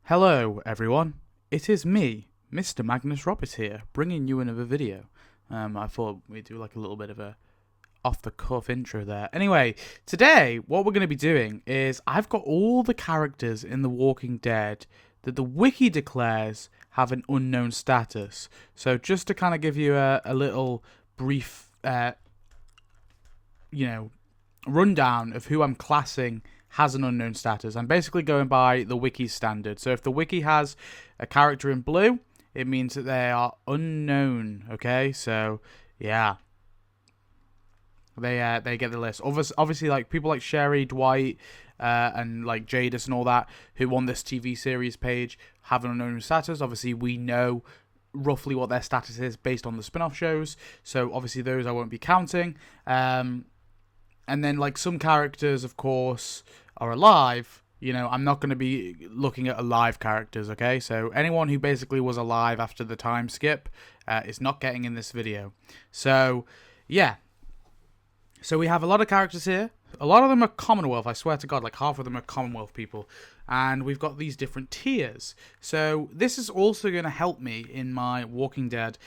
Hello everyone, it is me, Mr. Magnus Roberts here, bringing you another video. I thought we'd do like a little bit of a off-the-cuff intro there. Anyway, today what we're going to be doing is I've got all the characters in The Walking Dead that the wiki declares have an unknown status. So just to kind of give you a little brief, rundown of who I'm classing has an unknown status. I'm basically going by the wiki standard. So if the wiki has a character in blue, it means that they are unknown. Okay, so yeah, they get the list. Obviously, like people like Sherry, Dwight, and like Jadis and all that who on this TV series page have an unknown status. Obviously, we know roughly what their status is based on the spin-off shows. So obviously, those I won't be counting. And then, like, some characters, of course, are alive. You know, I'm not going to be looking at alive characters, okay? So anyone who basically was alive after the time skip is not getting in this video. So, yeah. So we have a lot of characters here. A lot of them are Commonwealth, I swear to God, like half of them are Commonwealth people. And we've got these different tiers. So this is also going to help me in my Walking Dead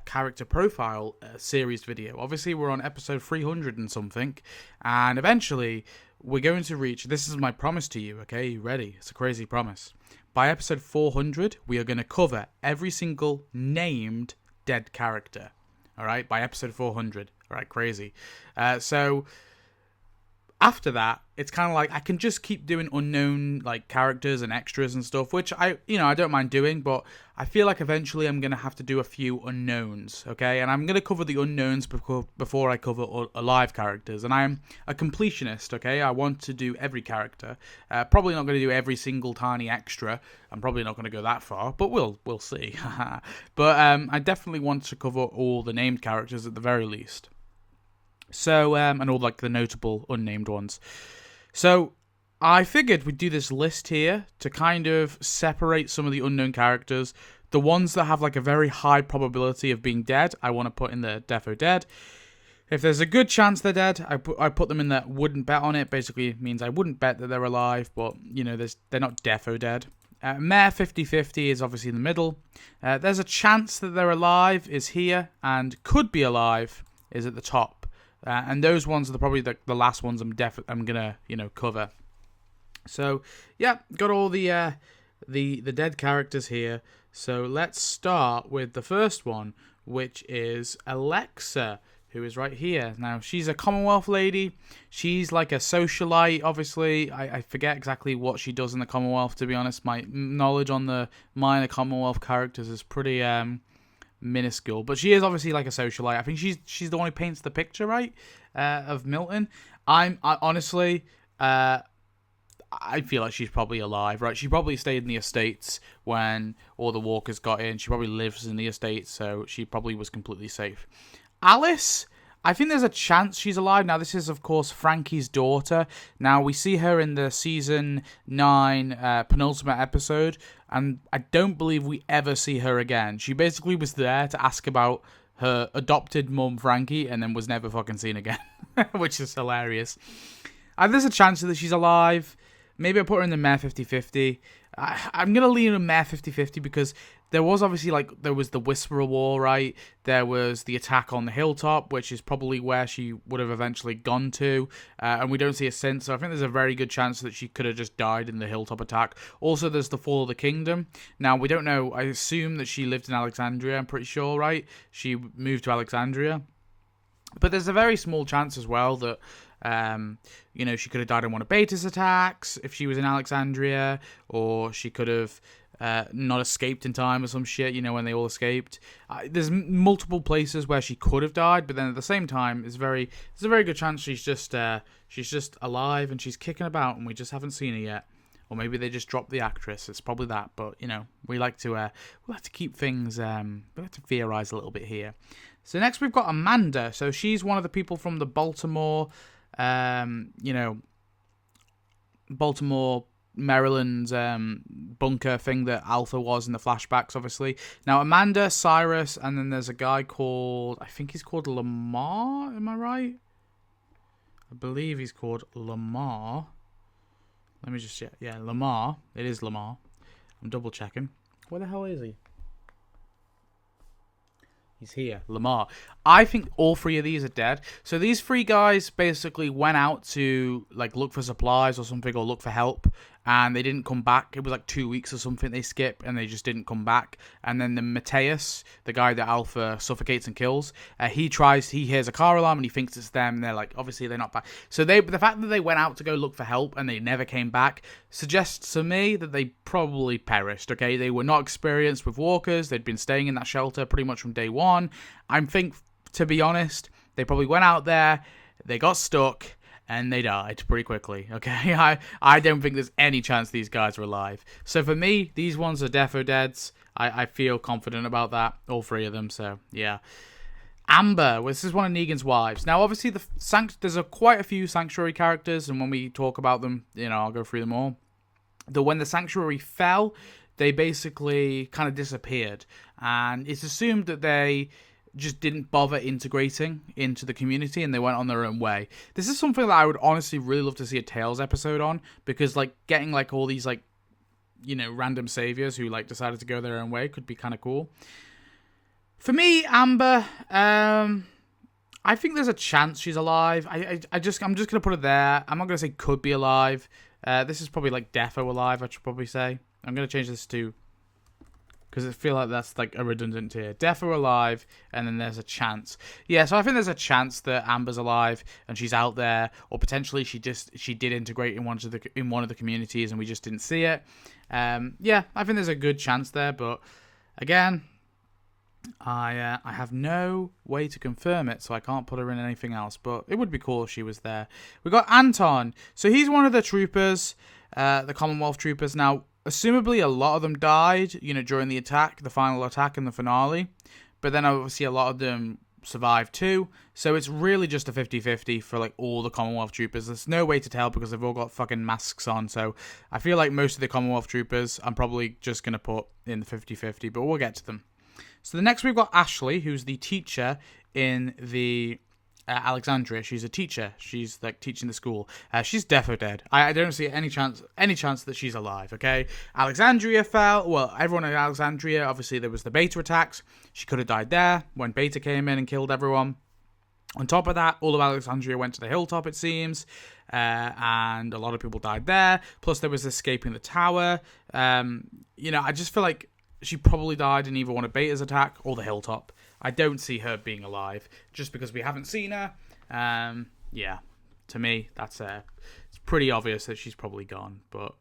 character profile series video. Obviously, we're on episode 300 and something. And eventually, we're going to reach, this is my promise to you, okay? You ready? It's a crazy promise. By episode 400, we are going to cover every single named dead character. All right? By episode 400. All right, crazy. So after that, it's kind of like I can just keep doing unknown like characters and extras and stuff, which I don't mind doing, but I feel like eventually I'm going to have to do a few unknowns, okay? And I'm going to cover the unknowns before I cover alive characters. And I'm a completionist, okay? I want to do every character. Probably not going to do every single tiny extra. I'm probably not going to go that far, but we'll see. But I definitely want to cover all the named characters at the very least. So, and all like the notable unnamed ones. So, I figured we'd do this list here to kind of separate some of the unknown characters. The ones that have like a very high probability of being dead, I want to put in the defo dead. If there's a good chance they're dead, I put them in that wouldn't bet on it. Basically, it means I wouldn't bet that they're alive, but, you know, they're not defo dead. Mare 50-50 is obviously in the middle. There's a chance that they're alive is here, and could be alive is at the top. And those ones are probably the last ones I'm gonna cover. So yeah, got all the dead characters here. So let's start with the first one, which is Alexa, who is right here. Now she's a Commonwealth lady. She's like a socialite. Obviously, I forget exactly what she does in the Commonwealth. To be honest, my knowledge on the minor Commonwealth characters is pretty minuscule, but she is obviously like a socialite. I think she's the one who paints the picture, right, of Milton. I honestly, I feel like she's probably alive, right? She probably stayed in the estates when all the walkers got in. She probably lives in the estates, so she probably was completely safe. Alice, I think there's a chance she's alive. Now, this is, of course, Frankie's daughter. Now, we see her in the Season 9 penultimate episode, and I don't believe we ever see her again. She basically was there to ask about her adopted mum, Frankie, and then was never fucking seen again, which is hilarious. There's a chance that she's alive. Maybe I put her in the Mare 50-50. I'm going to lean in Mare 50-50 because there was obviously, like, there was the Whisperer War, right? There was the attack on the Hilltop, which is probably where she would have eventually gone to. And we don't see her since, so I think there's a very good chance that she could have just died in the Hilltop attack. Also, there's the Fall of the Kingdom. Now, we don't know. I assume that she lived in Alexandria, I'm pretty sure, right? She moved to Alexandria. But there's a very small chance as well that she could have died in one of Beta's attacks if she was in Alexandria, or she could have not escaped in time or some shit, when they all escaped. There's multiple places where she could have died, but then at the same time, there's a very good chance she's just alive and she's kicking about and we just haven't seen her yet. Or maybe they just dropped the actress. It's probably that, but we like to keep things. We like to theorize a little bit here. So next we've got Amanda. So she's one of the people from the Baltimore, Maryland bunker thing that Alpha was in the flashbacks, obviously. Now Amanda, Cyrus, and then there's a guy called, I think he's called Lamar. Am I right? I believe he's called Lamar. Let me just check. Yeah, Lamar. It is Lamar. I'm double checking. Where the hell is he? He's here. Lamar. I think all three of these are dead. So these three guys basically went out to like look for supplies or something, or look for help, and they didn't come back. It was like 2 weeks or something they skipped, and they just didn't come back. And then the Mateus, the guy that Alpha suffocates and kills, he hears a car alarm and he thinks it's them. And they're like, obviously they're not back. So the fact that they went out to go look for help and they never came back suggests to me that they probably perished. Okay, they were not experienced with walkers. They'd been staying in that shelter pretty much from day one. I think, to be honest, they probably went out there, they got stuck, and they died pretty quickly, okay? I don't think there's any chance these guys are alive. So for me, these ones are defo deads. I feel confident about that, all three of them, so yeah. Amber, this is one of Negan's wives. Now, obviously, there's quite a few Sanctuary characters, and when we talk about them, I'll go through them all. When the Sanctuary fell, they basically kind of disappeared, and it's assumed that they just didn't bother integrating into the community and they went on their own way. This is something that I would honestly really love to see a Tales episode on, because like getting like all these like random saviors who like decided to go their own way could be kind of cool. For me, Amber, I think there's a chance she's alive. I'm just gonna put it there. I'm not gonna say could be alive. This is probably like defo alive, I should probably say. I'm gonna change this to, because I feel like that's like a redundant tier. Defo alive, and then there's a chance. Yeah, so I think there's a chance that Amber's alive and she's out there, or potentially she did integrate in one of the communities and we just didn't see it. Yeah, I think there's a good chance there, but again, I have no way to confirm it, so I can't put her in anything else. But it would be cool if she was there. We got Anton. So he's one of the troopers, the Commonwealth troopers. Now, assumably, a lot of them died, during the attack, the final attack in the finale. But then obviously a lot of them survived too. So it's really just a 50-50 for like all the Commonwealth troopers. There's no way to tell because they've all got fucking masks on. So I feel like most of the Commonwealth troopers, I'm probably just going to put in the 50-50, but we'll get to them. So the next we've got Ashley, who's the teacher in the Alexandria. She's a teacher. She's like teaching the school. She's defo dead. I don't see any chance that she's alive. Okay, Alexandria fell. Well, everyone in Alexandria. Obviously, there was the Beta attacks. She could have died there when Beta came in and killed everyone. On top of that, all of Alexandria went to the Hilltop, it seems, and a lot of people died there. Plus, there was escaping the tower. I just feel like she probably died in either one of Beta's attack or the Hilltop. I don't see her being alive just because we haven't seen her. Yeah, to me, it's pretty obvious that she's probably gone. But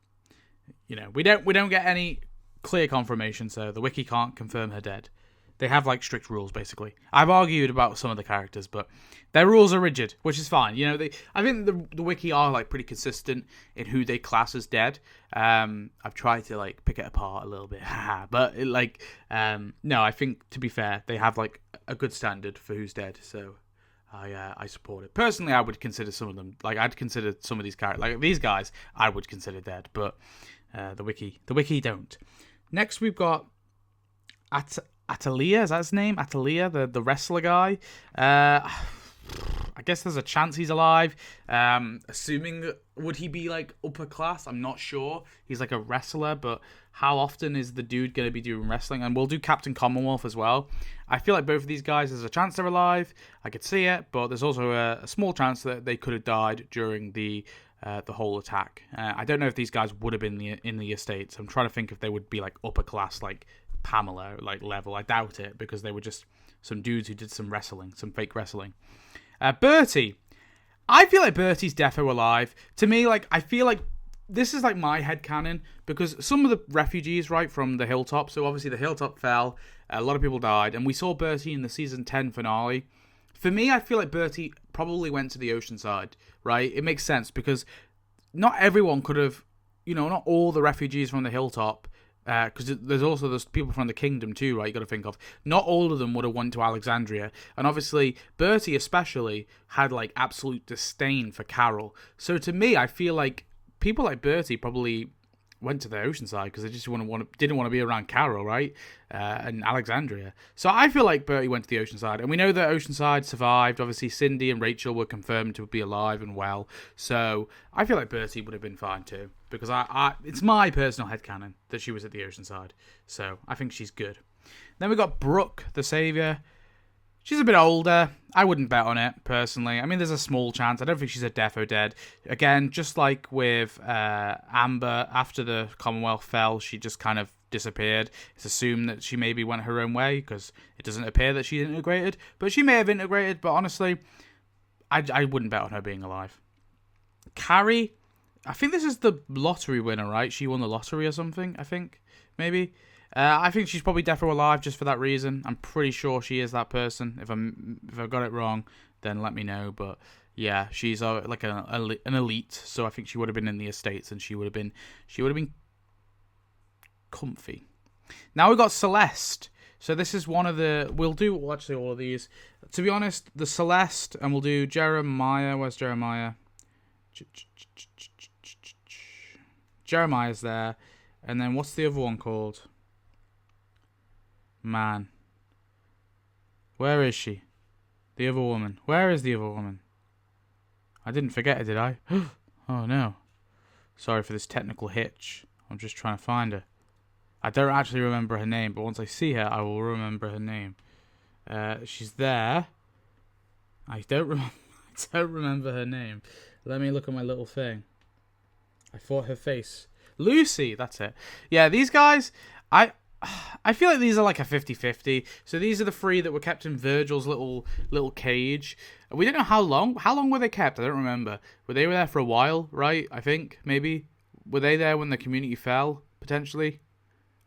we don't get any clear confirmation, so the wiki can't confirm her dead. They have like strict rules, basically. I've argued about some of the characters, but their rules are rigid, which is fine. I think the wiki are like pretty consistent in who they class as dead. I've tried to like pick it apart a little bit, but no, I think to be fair, they have like a good standard for who's dead. So I support it. Personally, I would consider some of them, like I'd consider some of these characters, like these guys, I would consider dead, but the wiki don't. Next, we've got Atalia, is that his name? Atalia, the wrestler guy. I guess there's a chance he's alive. Assuming, would he be like upper class? I'm not sure. He's like a wrestler, but how often is the dude going to be doing wrestling? And we'll do Captain Commonwealth as well. I feel like both of these guys, there's a chance they're alive. I could see it, but there's also a small chance that they could have died during the whole attack. I don't know if these guys would have been in the estates. I'm trying to think if they would be like upper class, like Pamela like level. I doubt it, because they were just some dudes who did some wrestling, some fake wrestling. Bertie, I feel like Bertie's defo alive. To me, like I feel like this is like my headcanon, because some of the refugees, right, from the Hilltop, so obviously the Hilltop fell, a lot of people died, and we saw Bertie in the season 10 finale. For me, I feel like Bertie probably went to the ocean side, right? It makes sense, because not everyone could have, not all the refugees from the Hilltop, because there's also those people from the kingdom too, right? You got to think of. Not all of them would have went to Alexandria, and obviously Bertie especially had like absolute disdain for Carol. So to me, I feel like people like Bertie probably went to the Oceanside because they just didn't want to be around Carol, right? And Alexandria. So I feel like Bertie went to the Oceanside. And we know that Oceanside survived. Obviously, Cindy and Rachel were confirmed to be alive and well. So I feel like Bertie would have been fine too. Because it's my personal headcanon that she was at the Oceanside. So I think she's good. Then we got Brooke, the Saviour. She's a bit older. I wouldn't bet on it, personally. I mean, there's a small chance. I don't think she's a defo dead. Again, just like with Amber, after the Commonwealth fell, she just kind of disappeared. It's assumed that she maybe went her own way because it doesn't appear that she integrated. But she may have integrated, but honestly, I wouldn't bet on her being alive. Carrie, I think this is the lottery winner, right? She won the lottery or something, I think, maybe. I think she's probably defo alive just for that reason. I'm pretty sure she is that person. If I got it wrong, then let me know. But yeah, she's like an elite, so I think she would have been in the estates, and she would have been comfy. Now we got Celeste. So this is one of the. We'll do actually all of these. To be honest, the Celeste, and we'll do Jeremiah. Where's Jeremiah? Jeremiah's there, and then what's the other one called? Man. Where is she? The other woman. Where is the other woman? I didn't forget her, did I? Oh, no. Sorry for this technical hitch. I'm just trying to find her. I don't actually remember her name, but once I see her, I will remember her name. She's there. I don't remember her name. Let me look at my little thing. I thought her face. Lucy, that's it. Yeah, these guys, I feel like these are like a 50-50. So these are the three that were kept in Virgil's little cage. We don't know how long. How long were they kept? I don't remember. Were they there for a while, right? I think, maybe. Were they there when the community fell, potentially?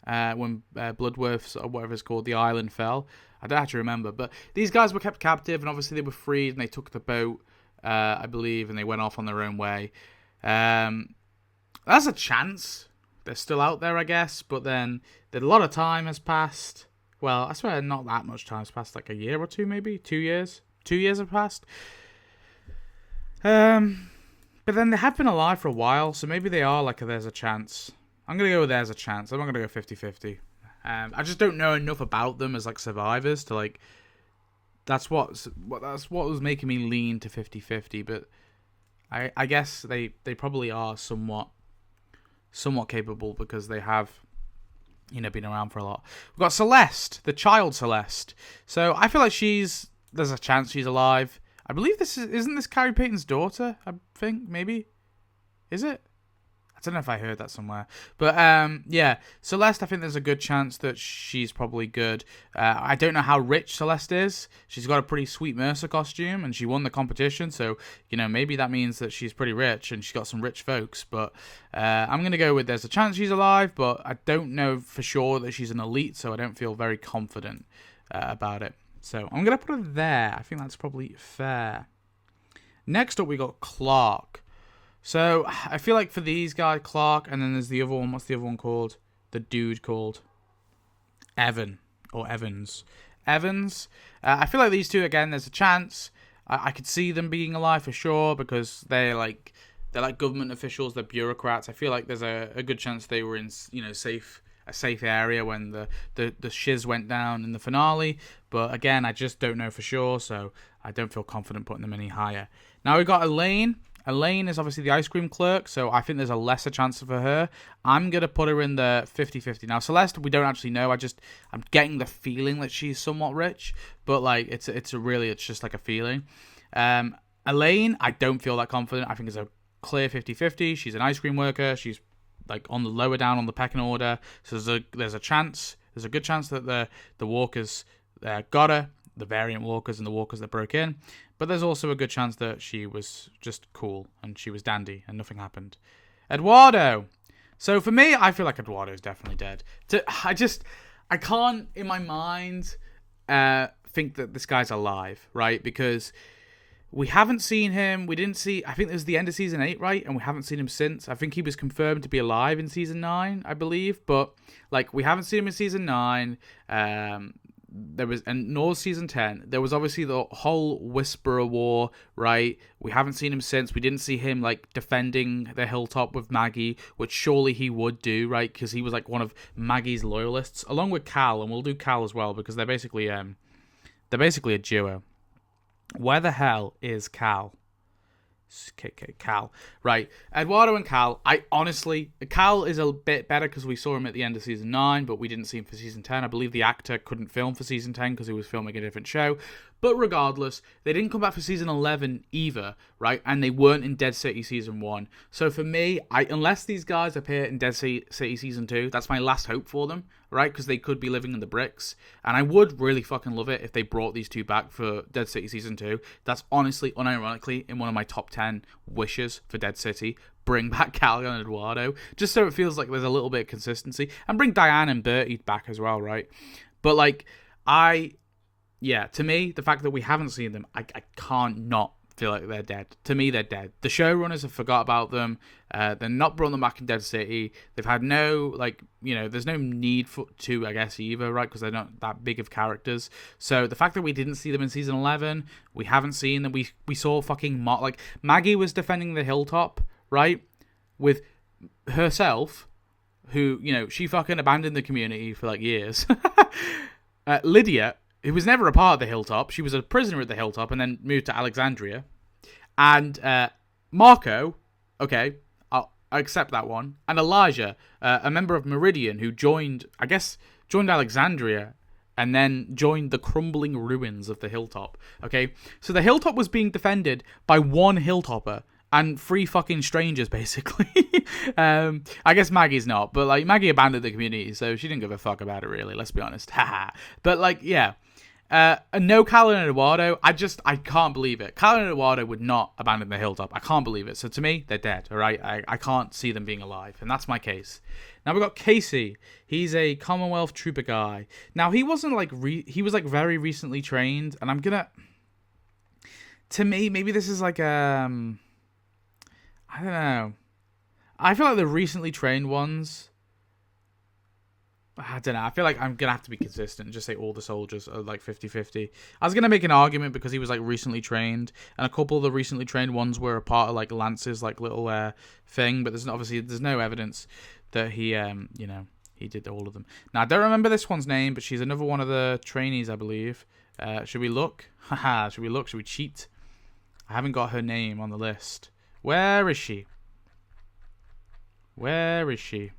When Bloodworth's, or whatever it's called, the island fell? I don't actually remember. But these guys were kept captive, and obviously they were freed, and they took the boat, I believe, and they went off on their own way. That's a chance. They're still out there, I guess, but then a lot of time has passed. Well, I swear not that much time has passed, like a year or two, maybe? 2 years? 2 years have passed. But then they have been alive for a while, so maybe they are like a there's a chance. I'm going to go with there's a chance. I'm not going to go 50-50. I just don't know enough about them as like survivors to like... That's what was making me lean to 50-50, but I guess they probably are somewhat capable because they have, been around for a lot. We've got Celeste, the child Celeste. So I feel like there's a chance she's alive. I believe isn't this Carrie Payton's daughter? I think, maybe. Is it? I don't know if I heard that somewhere. But, yeah, Celeste, I think there's a good chance that she's probably good. I don't know how rich Celeste is. She's got a pretty sweet Mercer costume, and she won the competition. So, maybe that means that she's pretty rich, and she's got some rich folks. But I'm going to go with there's a chance she's alive, but I don't know for sure that she's an elite, so I don't feel very confident about it. So I'm going to put her there. I think that's probably fair. Next up, we got Clark. So, I feel like for these guys, Clark, and then there's the other one. What's the other one called? The dude called Evan, or Evans. Evans. I feel like these two, again, there's a chance. I could see them being alive for sure, because they're like government officials, they're bureaucrats. I feel like there's a good chance they were in, a safe area when the shiz went down in the finale. But again, I just don't know for sure, so I don't feel confident putting them any higher. Now we've got Elaine. Elaine is obviously the ice cream clerk, so I think there's a lesser chance for her. I'm going to put her in the 50-50. Now, Celeste, we don't actually know. I'm getting the feeling that she's somewhat rich, but like it's just like a feeling. Elaine, I don't feel that confident. I think it's a clear 50-50. She's an ice cream worker. She's like on the lower down on the pecking order. So there's a good chance that the walkers got her, the variant walkers and the walkers that broke in. But there's also a good chance that she was just cool and she was dandy and nothing happened. Eduardo. So for me, I feel like Eduardo is definitely dead. I can't in my mind think that this guy's alive, right? Because we haven't seen him. I think it was the end of season 8, right? And we haven't seen him since. I think he was confirmed to be alive in season 9, I believe. But like we haven't seen him in season 9. and nor season 10, there was obviously the whole Whisperer War, right? We haven't seen him since. We didn't see him like defending the hilltop with Maggie, which surely he would do, right? Because he was like one of Maggie's loyalists, along with Cal, and we'll do Cal as well because they're basically a duo. Where the hell is Cal? Cal, right? Eduardo and Cal. Cal is a bit better because we saw him at the end of season 9, but we didn't see him for season 10. I believe the actor couldn't film for season 10 because he was filming a different show. But regardless, they didn't come back for season 11 either, right? And they weren't in Dead City season 1. So for me, unless these guys appear in Dead City season 2, that's my last hope for them, right? Because they could be living in the bricks. And I would really fucking love it if they brought these two back for Dead City season 2. That's honestly, unironically, in one of my top 10 wishes for Dead City. Bring back Cal and Eduardo, just so it feels like there's a little bit of consistency. And bring Diane and Bertie back as well, right? But like, to me, the fact that we haven't seen them, I can't not feel like they're dead. To me, they're dead. The showrunners have forgot about them. They're not brought them back in Dead City. They've had no, there's no need to, I guess, either, right? Because they're not that big of characters. So the fact that we didn't see them in season 11, we haven't seen them. We saw fucking, Maggie was defending the hilltop, right? With herself, who, she fucking abandoned the community for, years. Lydia, who was never a part of the hilltop. She was a prisoner at the hilltop and then moved to Alexandria. And Marco, okay, I accept that one. And Elijah, a member of Meridian who joined Alexandria and then joined the crumbling ruins of the hilltop. Okay, so the hilltop was being defended by one hilltopper and 3 fucking strangers, basically. I guess Maggie's not, but Maggie abandoned the community, so she didn't give a fuck about it, really. Let's be honest. Haha. But yeah. No Cal and Eduardo. I can't believe it. Cal and Eduardo would not abandon the hilltop. I can't believe it. So to me, they're dead. All right. I can't see them being alive, and that's my case. Now we've got Casey. He's a Commonwealth trooper guy. Now he wasn't he was very recently trained, and I'm gonna. To me, maybe this is I don't know. I feel like the recently trained ones. I don't know. I feel like I'm going to have to be consistent and just say all the soldiers are 50-50. I was going to make an argument because he was recently trained, and a couple of the recently trained ones were a part of Lance's little thing, but there's no evidence that he he did all of them. Now I don't remember this one's name, but she's another one of the trainees, I believe. Should we look? Haha, should we look? Should we cheat? I haven't got her name on the list. Where is she? Where is she?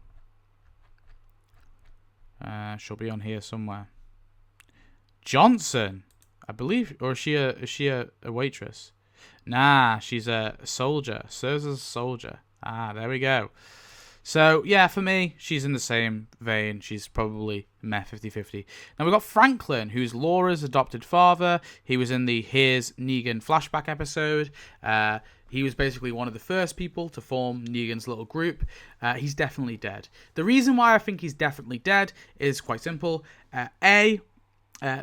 She'll be on here somewhere. Johnson, I believe, or is she a waitress? Nah, she's a soldier. Serves as a soldier. Ah, there we go. So, yeah, for me, she's in the same vein. She's probably 50-50. Now, we've got Franklin, who's Laura's adopted father. He was in the Here's Negan flashback episode. He was basically one of the first people to form Negan's little group. He's definitely dead. The reason why I think he's definitely dead is quite simple.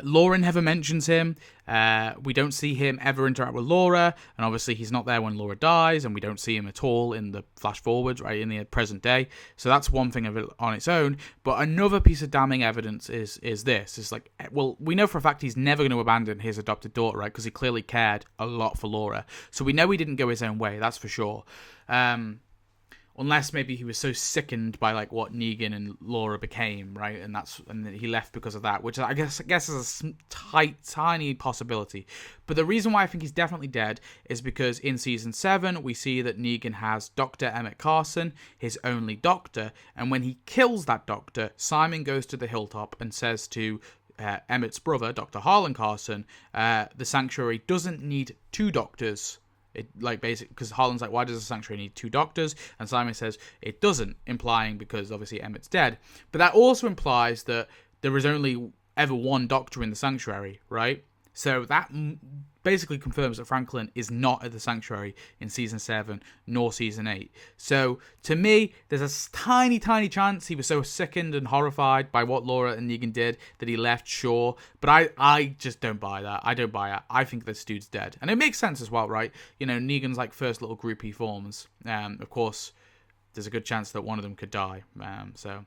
Laura never mentions him. We don't see him ever interact with Laura, and obviously he's not there when Laura dies, and we don't see him at all in the flash forwards, right, in the present day. So that's one thing of it on its own. But another piece of damning evidence is this. It's we know for a fact he's never going to abandon his adopted daughter, right, because he clearly cared a lot for Laura. So we know he didn't go his own way, that's for sure. Unless maybe he was so sickened by what Negan and Laura became, right, and he left because of that, which I guess is a tiny possibility. But the reason why I think he's definitely dead is because in season 7 we see that Negan has Dr. Emmett Carson, his only doctor, and when he kills that doctor, Simon goes to the hilltop and says to Emmett's brother, Dr. Harlan Carson, the Sanctuary doesn't need 2 doctors. Because Harlan's why does the Sanctuary need 2 doctors? And Simon says it doesn't, implying because obviously Emmett's dead. But that also implies that there is only ever 1 doctor in the Sanctuary, right? So that basically confirms that Franklin is not at the Sanctuary in season 7 nor season 8. So to me, there's a tiny chance he was so sickened and horrified by what Laura and Negan did that he left, sure. But I just don't buy that. I don't buy it. I think this dude's dead. And it makes sense as well, right? Negan's first little group he forms. Of course, there's a good chance that one of them could die. So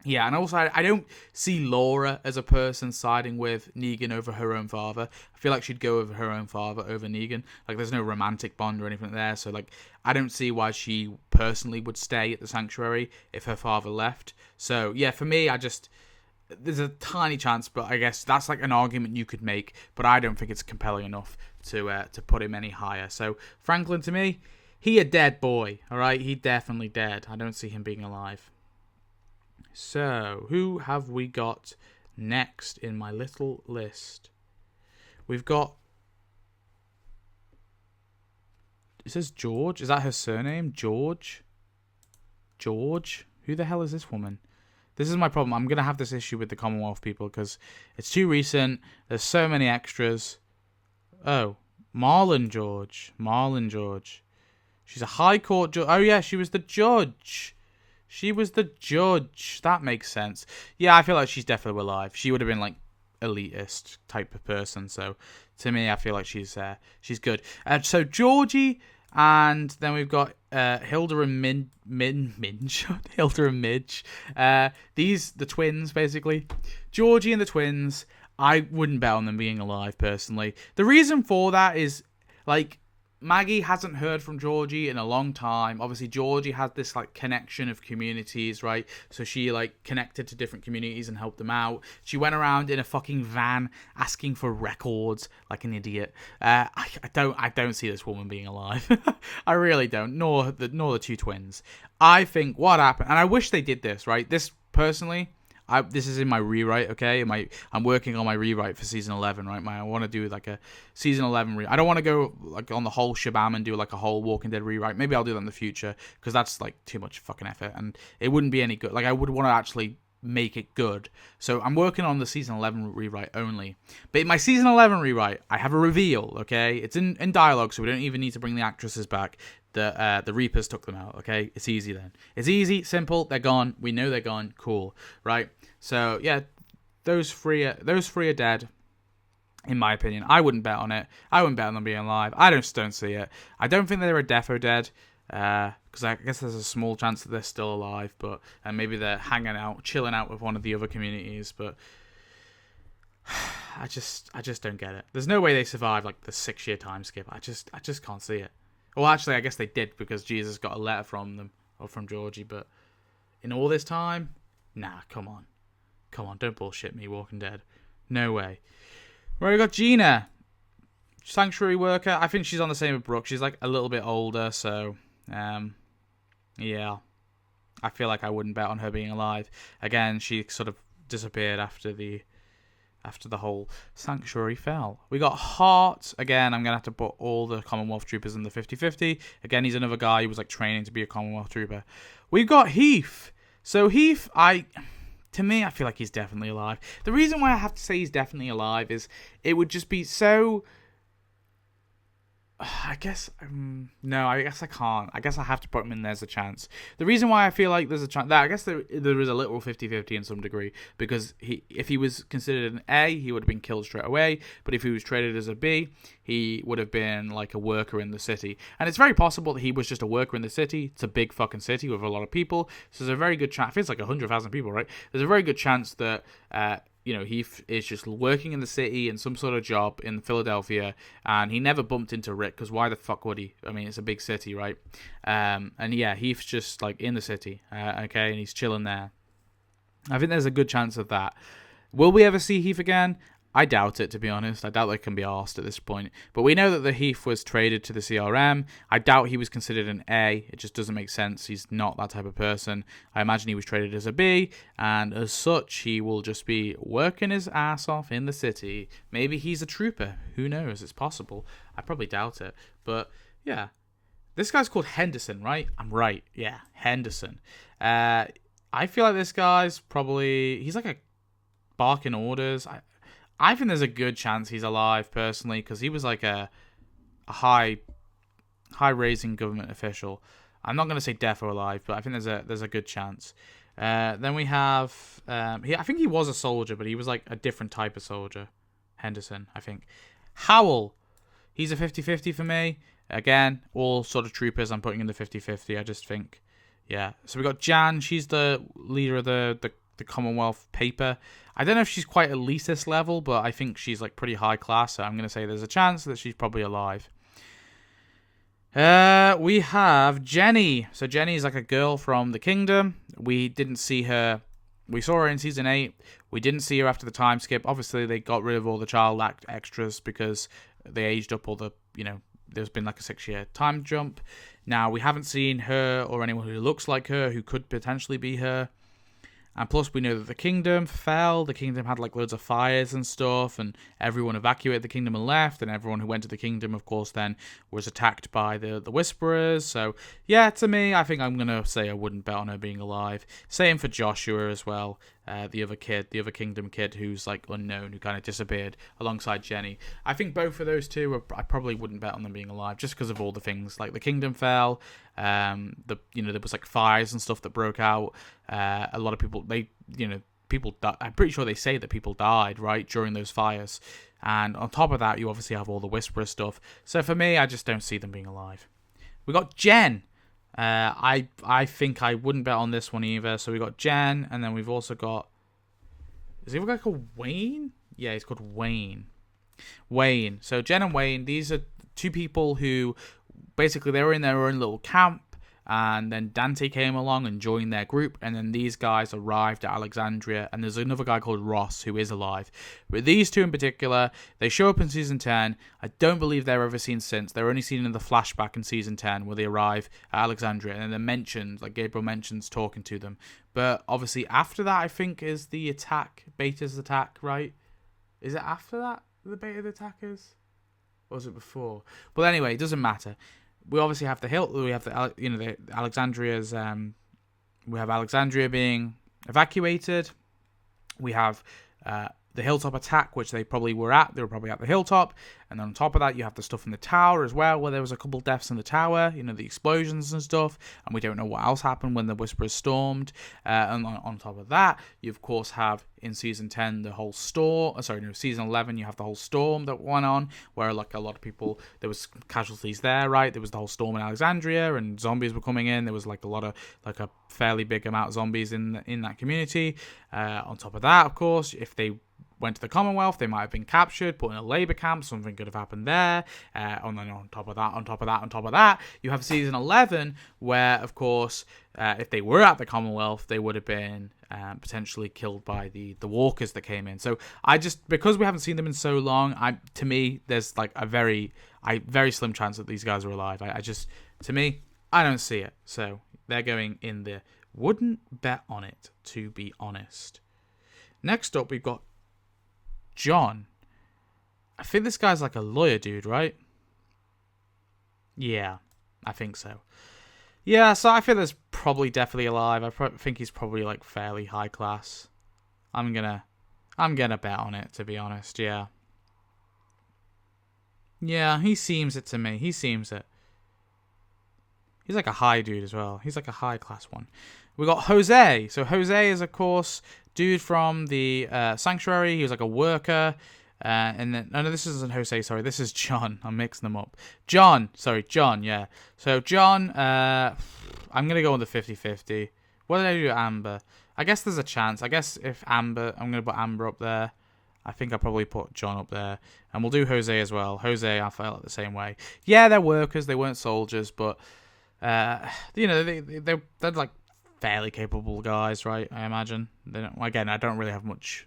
Yeah, and also I don't see Laura as a person siding with Negan over her own father. I feel like she'd go over her own father over Negan. Like, there's no romantic bond or anything there, so like I don't see why she personally would stay at the Sanctuary if her father left. So yeah, for me, there's a tiny chance, but I guess that's like an argument you could make, but I don't think it's compelling enough to put him any higher. So Franklin, to me, he a dead boy. All right, he definitely dead. I don't see him being alive. So, who have we got next in my little list? We've got... It says George. Is that her surname? George? George? Who the hell is this woman? This is my problem. I'm going to have this issue with the Commonwealth people because it's too recent. There's so many extras. Oh, Marlon George. Marlon George. She's a high court judge. Oh, yeah, she was the judge. She was the judge. That makes sense. Yeah, I feel like she's definitely alive. She would have been like elitist type of person. So to me, I feel like she's good. So Georgie, and then we've got Hilda and Minge. Hilda and Midge. The twins, basically. Georgie and the twins. I wouldn't bet on them being alive, personally. The reason for that is, like, Maggie hasn't heard from Georgie in a long time. Obviously, Georgie had this like connection of communities, right? So she like connected to different communities and helped them out. She went around in a fucking van asking for records like an idiot. I don't see this woman being alive. I really don't. Nor the two twins. I think what happened, and I wish they did this, right? This personally. This is in my rewrite, okay? I'm working on my rewrite for season 11, right? I want to do like a season 11 I don't want to go like on the whole shabam and do like a whole Walking Dead rewrite. Maybe I'll do that in the future because that's like too much fucking effort and it wouldn't be any good. Like I would want to actually make it good. So I'm working on the season 11 rewrite only. But in my season 11 rewrite, I have a reveal, okay? It's in dialogue, so we don't even need to bring the actresses back. The Reapers took them out, okay? It's easy then. It's easy, simple, they're gone. We know they're gone, cool, right? So, yeah, those three are dead, in my opinion. I wouldn't bet on it. I wouldn't bet on them being alive. I don't see it. I don't think they're a defo dead, because I guess there's a small chance that they're still alive, but and maybe they're hanging out, chilling out with one of the other communities, but I just don't get it. There's no way they survive like the 6-year time skip. I just can't see it. Well, actually, I guess they did because Jesus got a letter from them or from Georgie, but in all this time, nah, come on, don't bullshit me, Walking Dead, no way. Right, we got Gina, sanctuary worker. I think she's on the same with Brooke. She's like a little bit older, so yeah, I feel like I wouldn't bet on her being alive. Again, she sort of disappeared after the whole sanctuary fell. We got Hart. Again, I'm going to have to put all the Commonwealth troopers in the 50-50. Again, he's another guy who was like training to be a Commonwealth trooper. We've got Heath. So Heath, to me, I feel like he's definitely alive. The reason why I have to say he's definitely alive is it would just be so... I guess no. I guess I can't. I guess I have to put him in. There's a chance. The reason why I feel like there's a chance, I guess there is a little 50-50 in some degree because if he was considered an A, he would have been killed straight away. But if he was traded as a B, he would have been like a worker in the city. And it's very possible that he was just a worker in the city. It's a big fucking city with a lot of people, so there's a very good chance. If it's like 100,000 people, right? There's a very good chance that he is just working in the city in some sort of job in Philadelphia, and he never bumped into Rick, because why the fuck would he? I mean, it's a big city, right? And yeah, Heath's just like in the city, okay, and he's chilling there. I think there's a good chance of that. Will we ever see Heath again? I doubt it, to be honest. I doubt they can be asked at this point. But we know that the Heath was traded to the CRM. I doubt he was considered an A. It just doesn't make sense. He's not that type of person. I imagine he was traded as a B, and as such, he will just be working his ass off in the city. Maybe he's a trooper. Who knows? It's possible. I probably doubt it. But, yeah. This guy's called Henderson, right? I'm right. Yeah, Henderson. I feel like this guy's probably... He's like a barking orders. I think there's a good chance he's alive, personally, because he was like a high-raising government official. I'm not going to say deaf or alive, but I think there's a good chance. Then we have... I think he was a soldier, but he was like a different type of soldier. Henderson, I think. Howell. He's a 50-50 for me. Again, all sort of troopers I'm putting in the 50-50. I just think... Yeah. So we got Jan. She's the leader of the the Commonwealth paper. I don't know if she's quite elitist level, but I think she's like pretty high class. So I'm going to say there's a chance that she's probably alive. We have Jenny. So Jenny is like a girl from the kingdom. We didn't see her. We saw her in season 8. We didn't see her after the time skip. Obviously, they got rid of all the child act extras because they aged up all the, there's been like a 6-year time jump. Now, we haven't seen her or anyone who looks like her who could potentially be her. And plus, we know that the kingdom fell. The kingdom had like loads of fires and stuff, and everyone evacuated the kingdom and left. And everyone who went to the kingdom, of course, then was attacked by the Whisperers. So, yeah, to me, I think I'm going to say I wouldn't bet on her being alive. Same for Joshua as well. The other kingdom kid who's like unknown, who kind of disappeared alongside Jenny. I think both of those two, I probably wouldn't bet on them being alive just because of all the things. Like the kingdom fell, there was like fires and stuff that broke out. A lot of people, people died. I'm pretty sure they say that people died, right, during those fires. And on top of that, you obviously have all the Whisperer stuff. So for me, I just don't see them being alive. We got Jen. I think I wouldn't bet on this one either. So we got Jen, and then we've also got... Is he a guy called Wayne? Yeah, he's called Wayne. Wayne. So Jen and Wayne, these are two people who basically they were in their own little camp, and then Dante came along and joined their group, and then these guys arrived at Alexandria, and there's another guy called Ross who is alive. But these two in particular, they show up in season 10. I don't believe they're ever seen since. They're only seen in the flashback in season 10 where they arrive at Alexandria, and then they're mentioned, like Gabriel mentions, talking to them. But obviously after that, I think, is the attack, Beta's attack, right? Is it after that the Beta attack is? Or was it before? Well, anyway, it doesn't matter. We obviously have the Alexandria's. We have Alexandria being evacuated. We have the Hilltop attack, which they probably were at. They were probably at the Hilltop, and then on top of that, you have the stuff in the tower as well, where there was a couple deaths in the tower. The explosions and stuff, and we don't know what else happened when the Whisperers stormed. And on top of that, you of course have in season 10 the whole storm. Season 11 you have the whole storm that went on, where like a lot of people, there was casualties there, right? There was the whole storm in Alexandria, and zombies were coming in. There was like a fairly big amount of zombies in that community. On top of that, of course, if they went to the Commonwealth, they might have been captured, put in a labor camp. Something could have happened there. And then on top of that, you have season 11, where, of course, if they were at the Commonwealth, they would have been potentially killed by the walkers that came in. So because we haven't seen them in so long, to me, there's like a very slim chance that these guys are alive. To me, I don't see it. So they're going in the wouldn't bet on it, to be honest. Next up, we've got John. I think this guy's like a lawyer dude, right? Yeah, I think so. Yeah, so I feel there's probably definitely alive. I think he's probably like fairly high class. I'm gonna bet on it, to be honest. Yeah. Yeah, he seems it to me. He seems it. He's like a high dude as well. He's like a high class one. We got Jose. So Jose is, of course, dude from the Sanctuary. He was like a worker. And then, no, this isn't Jose, sorry. This is John. I'm mixing them up. John, yeah. So John, I'm going to go on the 50-50. What did I do to Amber? I guess there's a chance. I guess if Amber, I'm going to put Amber up there. I think I probably put John up there. And we'll do Jose as well. Jose, I felt the same way. Yeah, they're workers. They weren't soldiers, but, they're like fairly capable guys, right? I imagine. Again, I don't really have much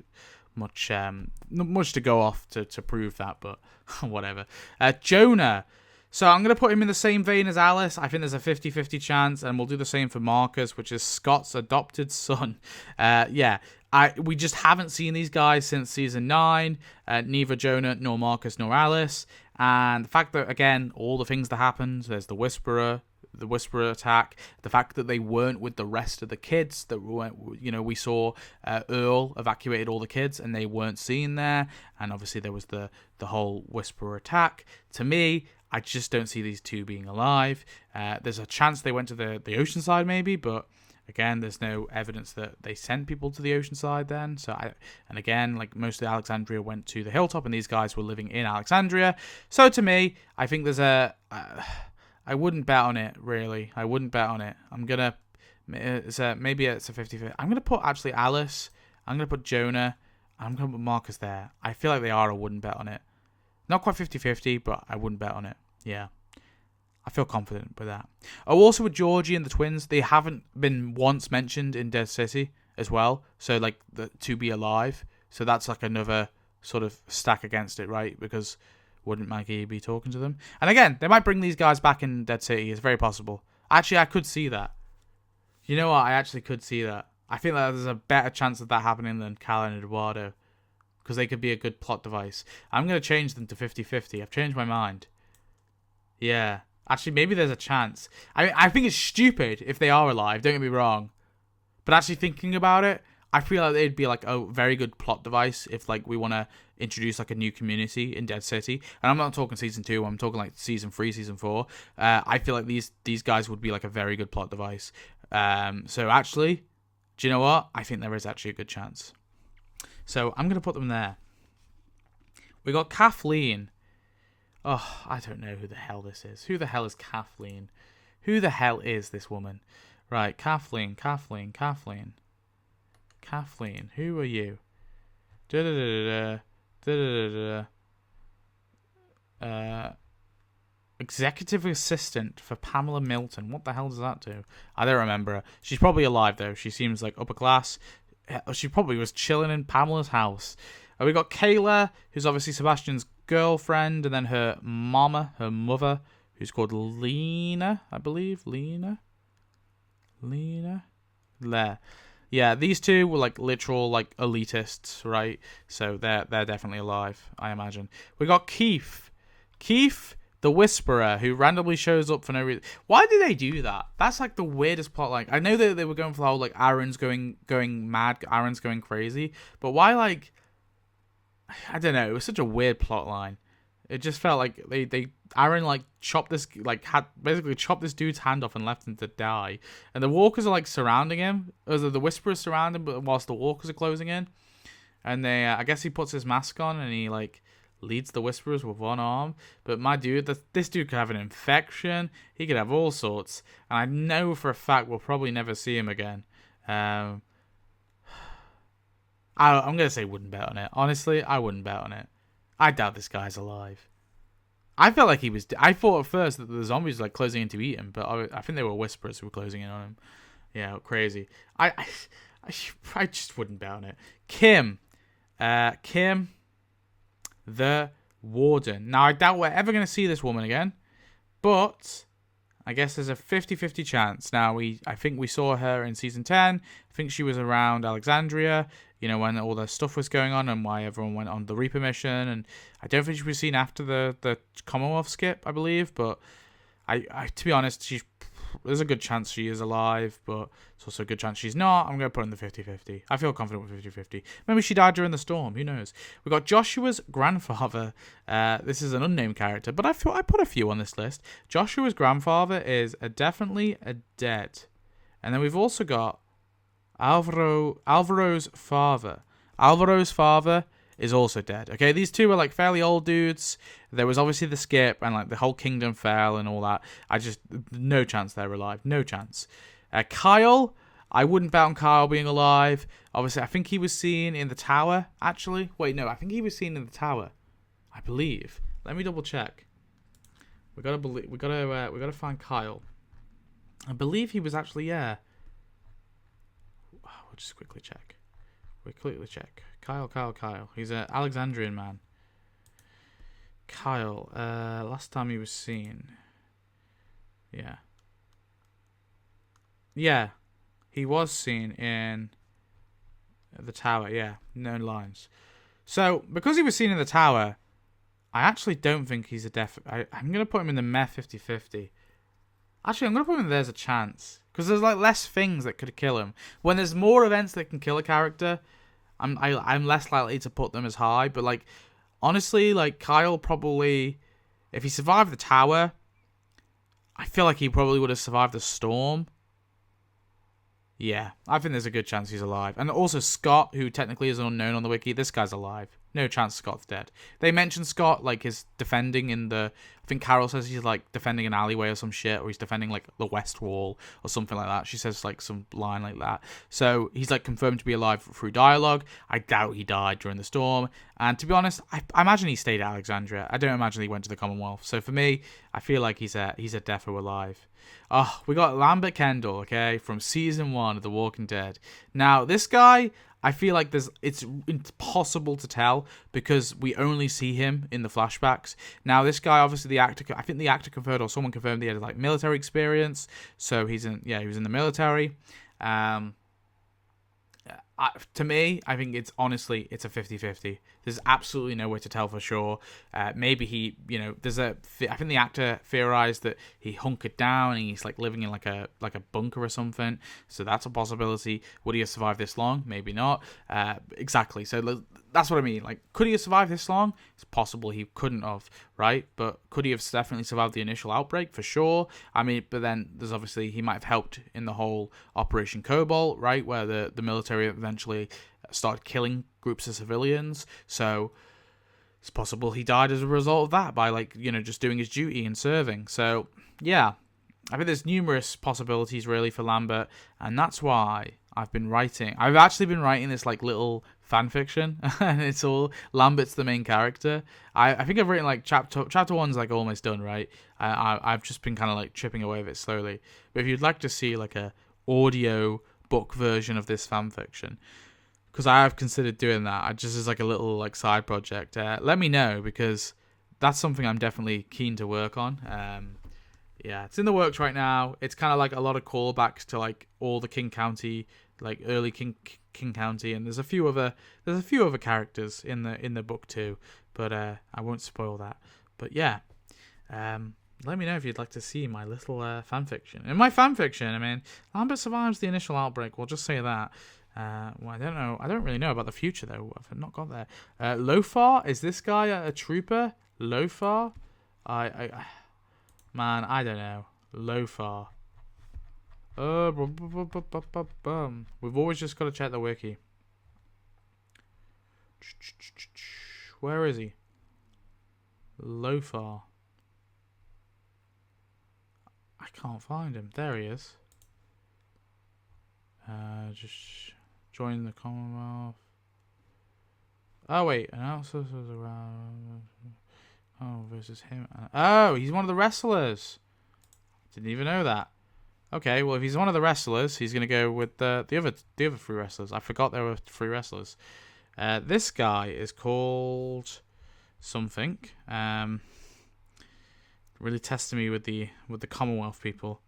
to go off to prove that, but whatever. Jonah. So I'm going to put him in the same vein as Alice. I think there's a 50-50 chance, and we'll do the same for Marcus, which is Scott's adopted son. We just haven't seen these guys since season 9. Neither Jonah, nor Marcus, nor Alice. And the fact that, again, all the things that happened, there's the Whisperer attack, the fact that they weren't with the rest of the kids, that we saw Earl evacuated all the kids and they weren't seen there, and obviously there was the whole Whisperer attack. To me, I just don't see these two being alive. There's a chance they went to the Oceanside maybe, but again, there's no evidence that they sent people to the Oceanside then. And again, like most of Alexandria went to the Hilltop, and these guys were living in Alexandria. So to me, I think there's I wouldn't bet on it, really. I wouldn't bet on it. I'm going to Maybe it's a 50-50. I'm going to put actually Alice. I'm going to put Jonah. I'm going to put Marcus there. I feel like they are. I wouldn't bet on it. Not quite 50-50, but I wouldn't bet on it. Yeah. I feel confident with that. Oh, also with Georgie and the twins, they haven't been once mentioned in Dead City as well. So, like, to be alive. So that's like another sort of stack against it, right? Because wouldn't Maggie be talking to them? And again, they might bring these guys back in Dead City. It's very possible. Actually, I could see that. You know what? I actually could see that. I think that there's a better chance of that happening than Cal and Eduardo. Because they could be a good plot device. I'm going to change them to 50-50. I've changed my mind. Yeah. Actually, maybe there's a chance. I think it's stupid if they are alive. Don't get me wrong. But actually thinking about it, I feel like they'd be like a very good plot device if like we want to introduce like a new community in Dead City. And I'm not talking season 2. I'm talking like season 3, season 4. I feel like these guys would be like a very good plot device. So actually, do you know what? I think there is actually a good chance. So I'm going to put them there. We got Kathleen. Oh, I don't know who the hell this is. Who the hell is Kathleen? Who the hell is this woman? Right, Kathleen. Who are you? Executive assistant for Pamela Milton. What the hell does that do? I don't remember her. She's probably alive though. She seems like upper class. She probably was chilling in Pamela's house. We got Kayla, who's obviously Sebastian's girlfriend, and then her mother, who's called Lena, I believe. Lena. There. Yeah, these two were like literal like elitists, right? So they're definitely alive, I imagine. We got Keith, the Whisperer, who randomly shows up for no reason. Why did they do that? That's like the weirdest plot. Like I know that they were going for the whole like Aaron's going mad, Aaron's going crazy, but why like? I don't know. It was such a weird plot line. It just felt like Aaron like chopped this this dude's hand off and left him to die. And the walkers are like surrounding him. The Whisperers surround him, but whilst the walkers are closing in. And they, I guess he puts his mask on and he like leads the Whisperers with one arm. But my dude, this dude could have an infection. He could have all sorts. And I know for a fact we'll probably never see him again. I'm going to say wouldn't bet on it. Honestly, I wouldn't bet on it. I doubt this guy's alive. I felt like he was... I thought at first that the zombies were like closing in to eat him, but I think they were Whisperers who were closing in on him. Yeah, crazy. I just wouldn't bet on it. Kim, the Warden. Now, I doubt we're ever going to see this woman again, but I guess there's a 50-50 chance. Now, I think we saw her in season 10. I think she was around Alexandria, you know, when all the stuff was going on and why everyone went on the Reaper mission. And I don't think she was seen after the Commonwealth skip, I believe. But I to be honest, there's a good chance she is alive, but it's also a good chance she's not. I'm going to put in the 50-50. I feel confident with 50-50. Maybe she died during the storm. Who knows? We got Joshua's grandfather. This is an unnamed character, but I put a few on this list. Joshua's grandfather is definitely dead. And then we've also got Alvaro's father. Alvaro's father is also dead. Okay, these two are like fairly old dudes. There was obviously the skip and like the whole kingdom fell and all that. No chance they're alive. No chance. Kyle, I wouldn't bet on Kyle being alive. Obviously, I think he was seen in the tower. Actually, wait, no, I think he was seen in the tower. I believe. Let me double check. We gotta find Kyle. I believe he was actually We'll just quickly check. Kyle. He's an Alexandrian man. Kyle. Last time he was seen. Yeah. Yeah. He was seen in the tower. Yeah. No lines. So, because he was seen in the tower, I actually don't think he's a I'm going to put him in the meh 50-50. Actually, I'm going to put him in there's a chance. Because there's like less things that could kill him. When there's more events that can kill a character, I'm less likely to put them as high. But like, honestly, like Kyle probably, if he survived the tower, I feel like he probably would have survived the storm. Yeah, I think there's a good chance he's alive. And also Scott, who technically is unknown on the wiki, this guy's alive. No chance Scott's dead. They mention Scott, like, is defending in the... I think Carol says he's, like, defending an alleyway or some shit, or he's defending, like, the West Wall or something like that. She says, like, some line like that. So he's, like, confirmed to be alive through dialogue. I doubt he died during the storm. And to be honest, I imagine he stayed at Alexandria. I don't imagine he went to the Commonwealth. So for me, I feel like he's a defo alive. Oh, we got Lambert Kendall, okay, from season 1 of The Walking Dead. Now, this guy... I feel like it's impossible to tell because we only see him in the flashbacks. Now, this guy, obviously, the actor, I think the actor confirmed or someone confirmed he had like military experience. So he was in the military. To me, I think it's a 50-50. There's absolutely no way to tell for sure. Maybe he, I think the actor theorized that he hunkered down and he's like living in like a bunker or something. So that's a possibility. Would he have survived this long? Maybe not. Exactly. So that's what I mean. Like, could he have survived this long? It's possible he couldn't have, right? But could he have definitely survived the initial outbreak? For sure. I mean, but then there's obviously, he might have helped in the whole Operation Cobalt, right? Where the military eventually started killing groups of civilians. So it's possible he died as a result of that by, like, just doing his duty and serving. So, yeah. I think there's numerous possibilities, really, for Lambert. And that's why I've actually been writing this, like, little fan fiction, and it's all Lambert's the main character. I think I've written like chapter 1's like almost done, right? I've just been kind of like chipping away at it slowly. But if you'd like to see like a audio book version of this fan fiction, because I have considered doing that, just as like a little like side project, let me know, because that's something I'm definitely keen to work on. Yeah, it's in the works right now. It's kind of like a lot of callbacks to like all the King County, like early King County, and there's a few other characters in the book too, but I won't spoil that. But yeah, let me know if you'd like to see my little fanfiction. In my fanfiction, I mean, Lambert survives the initial outbreak. We'll just say that. Well, I don't know. I don't really know about the future though. I've not got there. Lofar, is this guy a trooper? Lofar, man, I don't know. Lofar. We've always just got to check the wiki. Where is he? Lofar. I can't find him. There he is. Just join the Commonwealth. Oh wait, analysis was around. Oh, versus him. Oh, he's one of the wrestlers. Didn't even know that. Okay, well, if he's one of the wrestlers, he's gonna go with the other 3 wrestlers. I forgot there were 3 wrestlers. This guy is called something. Really testing me with the Commonwealth people.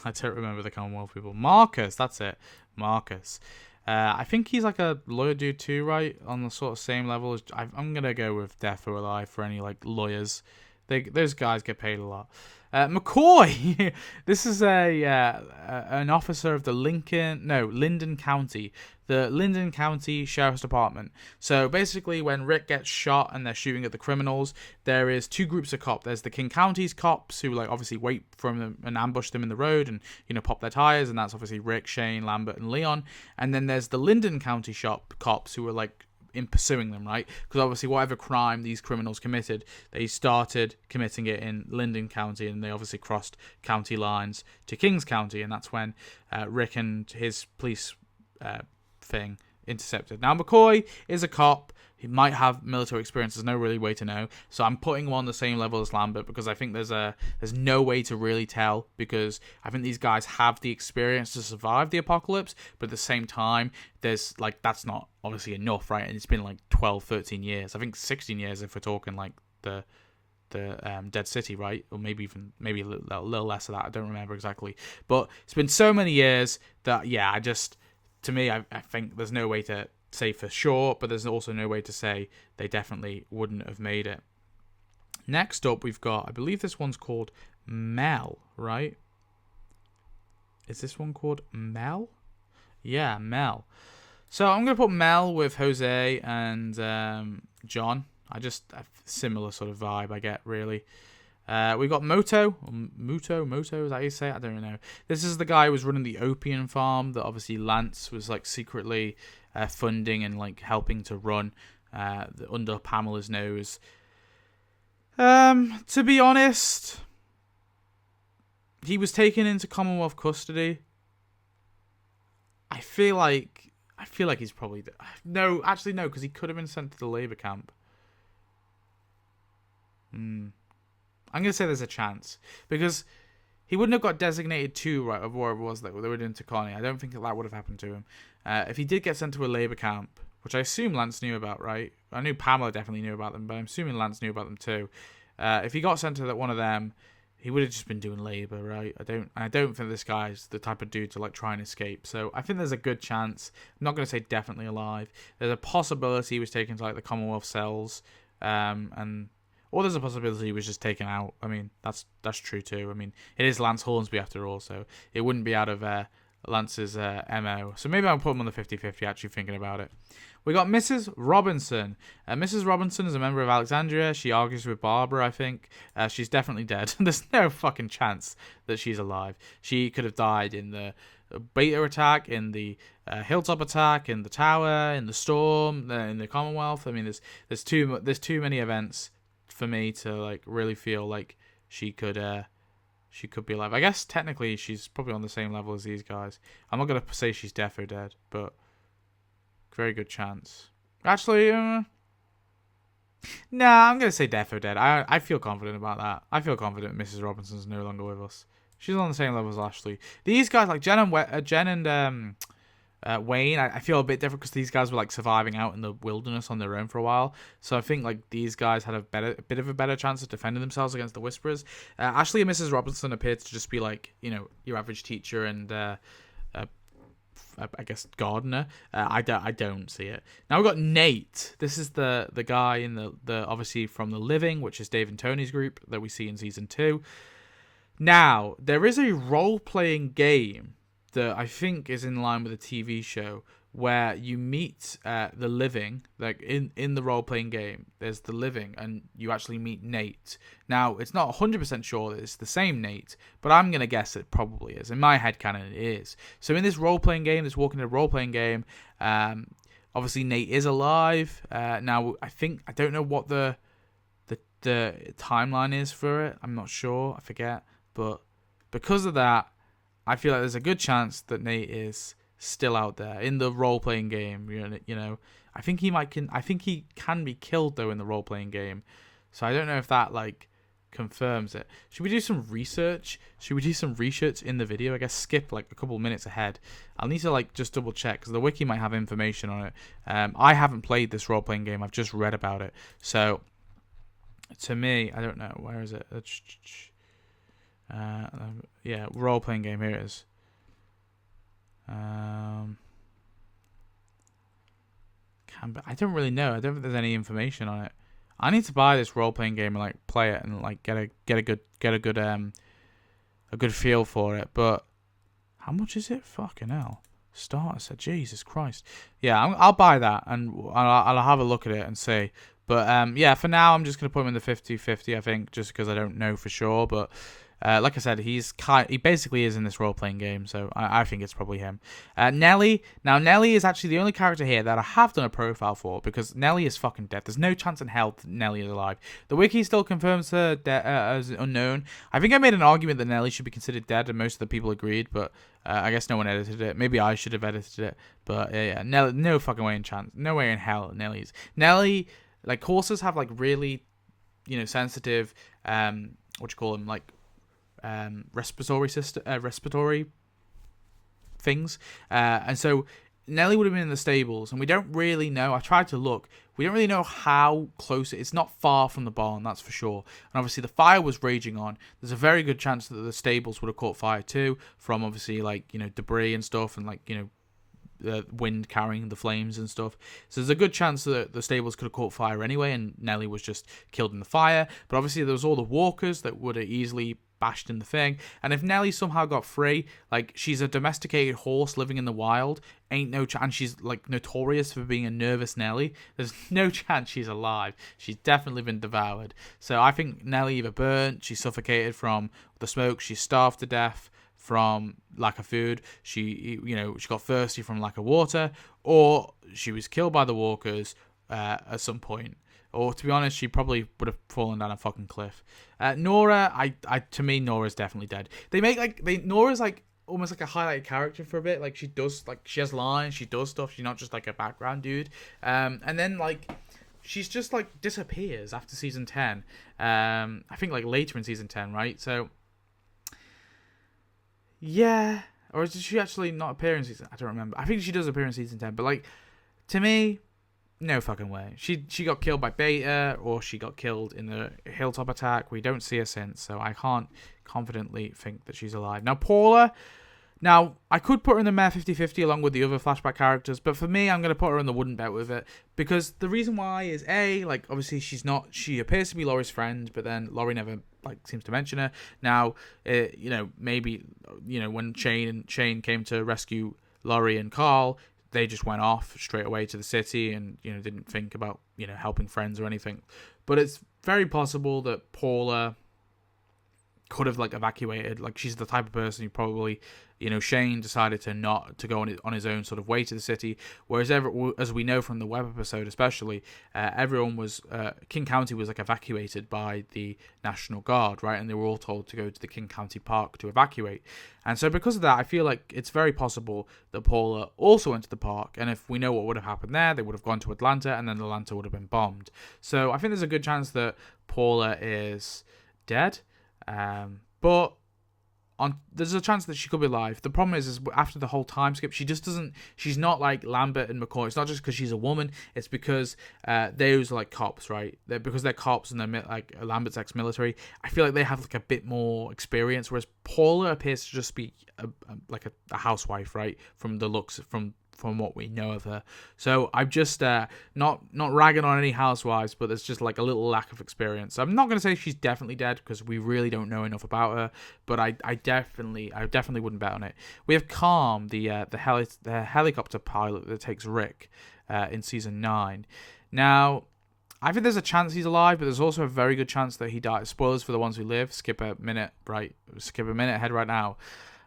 I don't remember the Commonwealth people. Marcus, that's it. Marcus. I think he's like a lawyer dude too, right? On the sort of same level as I'm gonna go with Death or Alive for any like lawyers. Those guys get paid a lot. McCoy, this is an officer of the Linden County, the Linden County Sheriff's Department. So basically, when Rick gets shot and they're shooting at the criminals, there is 2 groups of cops. There's the King County's cops who like obviously wait for them and ambush them in the road and pop their tires, and that's obviously Rick, Shane, Lambert, and Leon. And then there's the Linden County cops who are like in pursuing them, right? Because obviously whatever crime these criminals committed, they started committing it in Linden County, and they obviously crossed county lines to Kings County, and that's when Rick and his police thing intercepted. Now McCoy is a cop. He might have military experience. There's no really way to know. So I'm putting him on the same level as Lambert because I think there's no way to really tell, because I think these guys have the experience to survive the apocalypse, but at the same time, there's like that's not obviously enough, right? And it's been like 12, 13 years. I think 16 years if we're talking like the Dead City, right? Or maybe a little less of that. I don't remember exactly. But it's been so many years that to me, I think there's no way to say for sure, but there's also no way to say they definitely wouldn't have made it. Next up, we've got, I believe this one's called Mel, right? Is this one called Mel? Yeah, Mel. So I'm going to put Mel with Jose and John. A similar sort of vibe I get, really. We've got Moto, is that how you say it? I don't really know. This is the guy who was running the opium farm that obviously Lance was like secretly funding and like helping to run. under Pamela's nose. To be honest, he was taken into Commonwealth custody. I feel like he's probably no, because he could have been sent to the Labour camp. I'm gonna say there's a chance because he wouldn't have got designated to right of where it was that they were doing to Connie. I don't think that would have happened to him. If he did get sent to a Labour camp, which I assume Lance knew about, right? I knew Pamela definitely knew about them, but I'm assuming Lance knew about them too. If he got sent to one of them, he would have just been doing Labour, right? I don't think this guy's the type of dude to like try and escape. So I think there's a good chance. I'm not going to say definitely alive. There's a possibility he was taken to like the Commonwealth cells, or there's a possibility he was just taken out. I mean, that's true too. I mean, it is Lance Hornsby after all, so it wouldn't be out of Lance's MO. So maybe I'll put him on the 50-50 actually thinking about it. We got Mrs. Robinson. Mrs. Robinson is a member of Alexandria. She argues with Barbara, I think. She's definitely dead. There's no fucking chance that she's alive. She could have died in the Beta attack, in the Hilltop attack, in the tower, in the storm, in the Commonwealth. I mean, there's too many events for me to like really feel like she could be alive. I guess technically she's probably on the same level as these guys. I'm not gonna say she's deaf or dead, but very good chance. Actually, I'm gonna say deaf or dead. I feel confident about that. I feel confident Mrs. Robinson's no longer with us. She's on the same level as Ashley. These guys like Jen and Wayne, I feel a bit different because these guys were like surviving out in the wilderness on their own for a while. So I think like these guys had a bit of a better chance of defending themselves against the Whisperers. Ashley and Mrs. Robinson appear to just be like, you know, your average teacher and I guess gardener. I don't see it. Now we've got Nate. This is the guy in the obviously from The Living, which is Dave and Tony's group that we see in season 2. Now there is a role-playing game that I think is in line with a TV show where you meet the Living, like in the role-playing game, there's the Living, and you actually meet Nate. Now, it's not 100% sure that it's the same Nate, but I'm going to guess it probably is. In my headcanon, it is. So in this role-playing game, this Walking Dead role-playing game, obviously Nate is alive. Now, I don't know what the timeline is for it. I'm not sure. I forget. But because of that, I feel like there's a good chance that Nate is still out there in the role-playing game. You know, I think he can be killed though in the role-playing game. So I don't know if that like confirms it. Should we do some research? Should we do some research in the video? I guess skip like a couple of minutes ahead. I'll need to like just double check because the wiki might have information on it. I haven't played this role-playing game. I've just read about it. So to me, I don't know. Where is it? Yeah, role-playing game. Here it is. I don't really know. I don't think there's any information on it. I need to buy this role-playing game and like play it and like get a good feel for it. But how much is it? Fucking hell. Starter set. Jesus Christ. Yeah, I'll buy that and I'll have a look at it and see. But yeah, for now I'm just gonna put him in the 50-50. I think just because I don't know for sure, but. Like I said, he basically is in this role-playing game, so I think it's probably him. Nelly. Now, Nelly is actually the only character here that I have done a profile for, because Nelly is fucking dead. There's no chance in hell that Nelly is alive. The wiki still confirms her as unknown. I think I made an argument that Nelly should be considered dead, and most of the people agreed, but I guess no one edited it. Maybe I should have edited it, but yeah, Nelly, no fucking way in chance. No way in hell Nelly's. Nelly, like, horses have, like, really, sensitive, what you call them, like, respiratory things, and so Nelly would have been in the stables, and we don't really know. I tried to look. We don't really know how close it's not far from the barn, that's for sure. And obviously the fire was raging on. There's a very good chance that the stables would have caught fire too, from obviously like debris and stuff, and like the wind carrying the flames and stuff. So there's a good chance that the stables could have caught fire anyway, and Nelly was just killed in the fire. But obviously there was all the walkers that would have easily bashed in the thing, and if Nelly somehow got free, like, she's a domesticated horse living in the wild, and she's like notorious for being a nervous Nelly. There's no chance she's alive. She's definitely been devoured. So I think Nelly either burnt, she suffocated from the smoke, she starved to death from lack of food, she got thirsty from lack of water, or she was killed by the walkers, at some point. Or to be honest, she probably would have fallen down a fucking cliff. Nora, to me, Nora's definitely dead. Nora's like almost like a highlighted character for a bit. Like she has lines, she does stuff. She's not just like a background dude. And then like she's just like disappears after season 10. I think like later in season 10, right? So yeah, or does she actually not appear in season? I don't remember. I think she does appear in season 10, but like to me, no fucking way. She got killed by Beta, or she got killed in the Hilltop attack. We don't see her since, so I can't confidently think that she's alive. Now, Paula, I could put her in the Mare 50/50 along with the other flashback characters, but for me, I'm going to put her in the wooden bet with it, because the reason why is, A, like, obviously she appears to be Laurie's friend, but then Laurie never, like, seems to mention her. Now, maybe, when Shane came to rescue Laurie and Carl, they just went off straight away to the city and, didn't think about, helping friends or anything. But it's very possible that Paula could have, like, evacuated. Like, she's the type of person who probably, Shane decided to go on his own sort of way to the city. Whereas, as we know from the web episode especially, everyone was, King County was, like, evacuated by the National Guard, right? And they were all told to go to the King County Park to evacuate. And so because of that, I feel like it's very possible that Paula also went to the park. And if we know what would have happened there, they would have gone to Atlanta, and then Atlanta would have been bombed. So I think there's a good chance that Paula is dead. But there's a chance that she could be alive. The problem is after the whole time skip, she's not like Lambert and McCoy. It's not just because she's a woman. It's because those are like cops, right? Because they're cops and they're like Lambert's ex-military. I feel like they have like a bit more experience, whereas Paula appears to just be a housewife, right? From the looks, from what we know of her. So I'm just not ragging on any housewives, but there's just like a little lack of experience. So I'm not going to say she's definitely dead, because we really don't know enough about her, but I definitely wouldn't bet on it. We have Calm, the helicopter pilot that takes Rick in season 9. Now, I think there's a chance he's alive, but there's also a very good chance that he dies. Spoilers for the ones who live. Skip a minute ahead right now.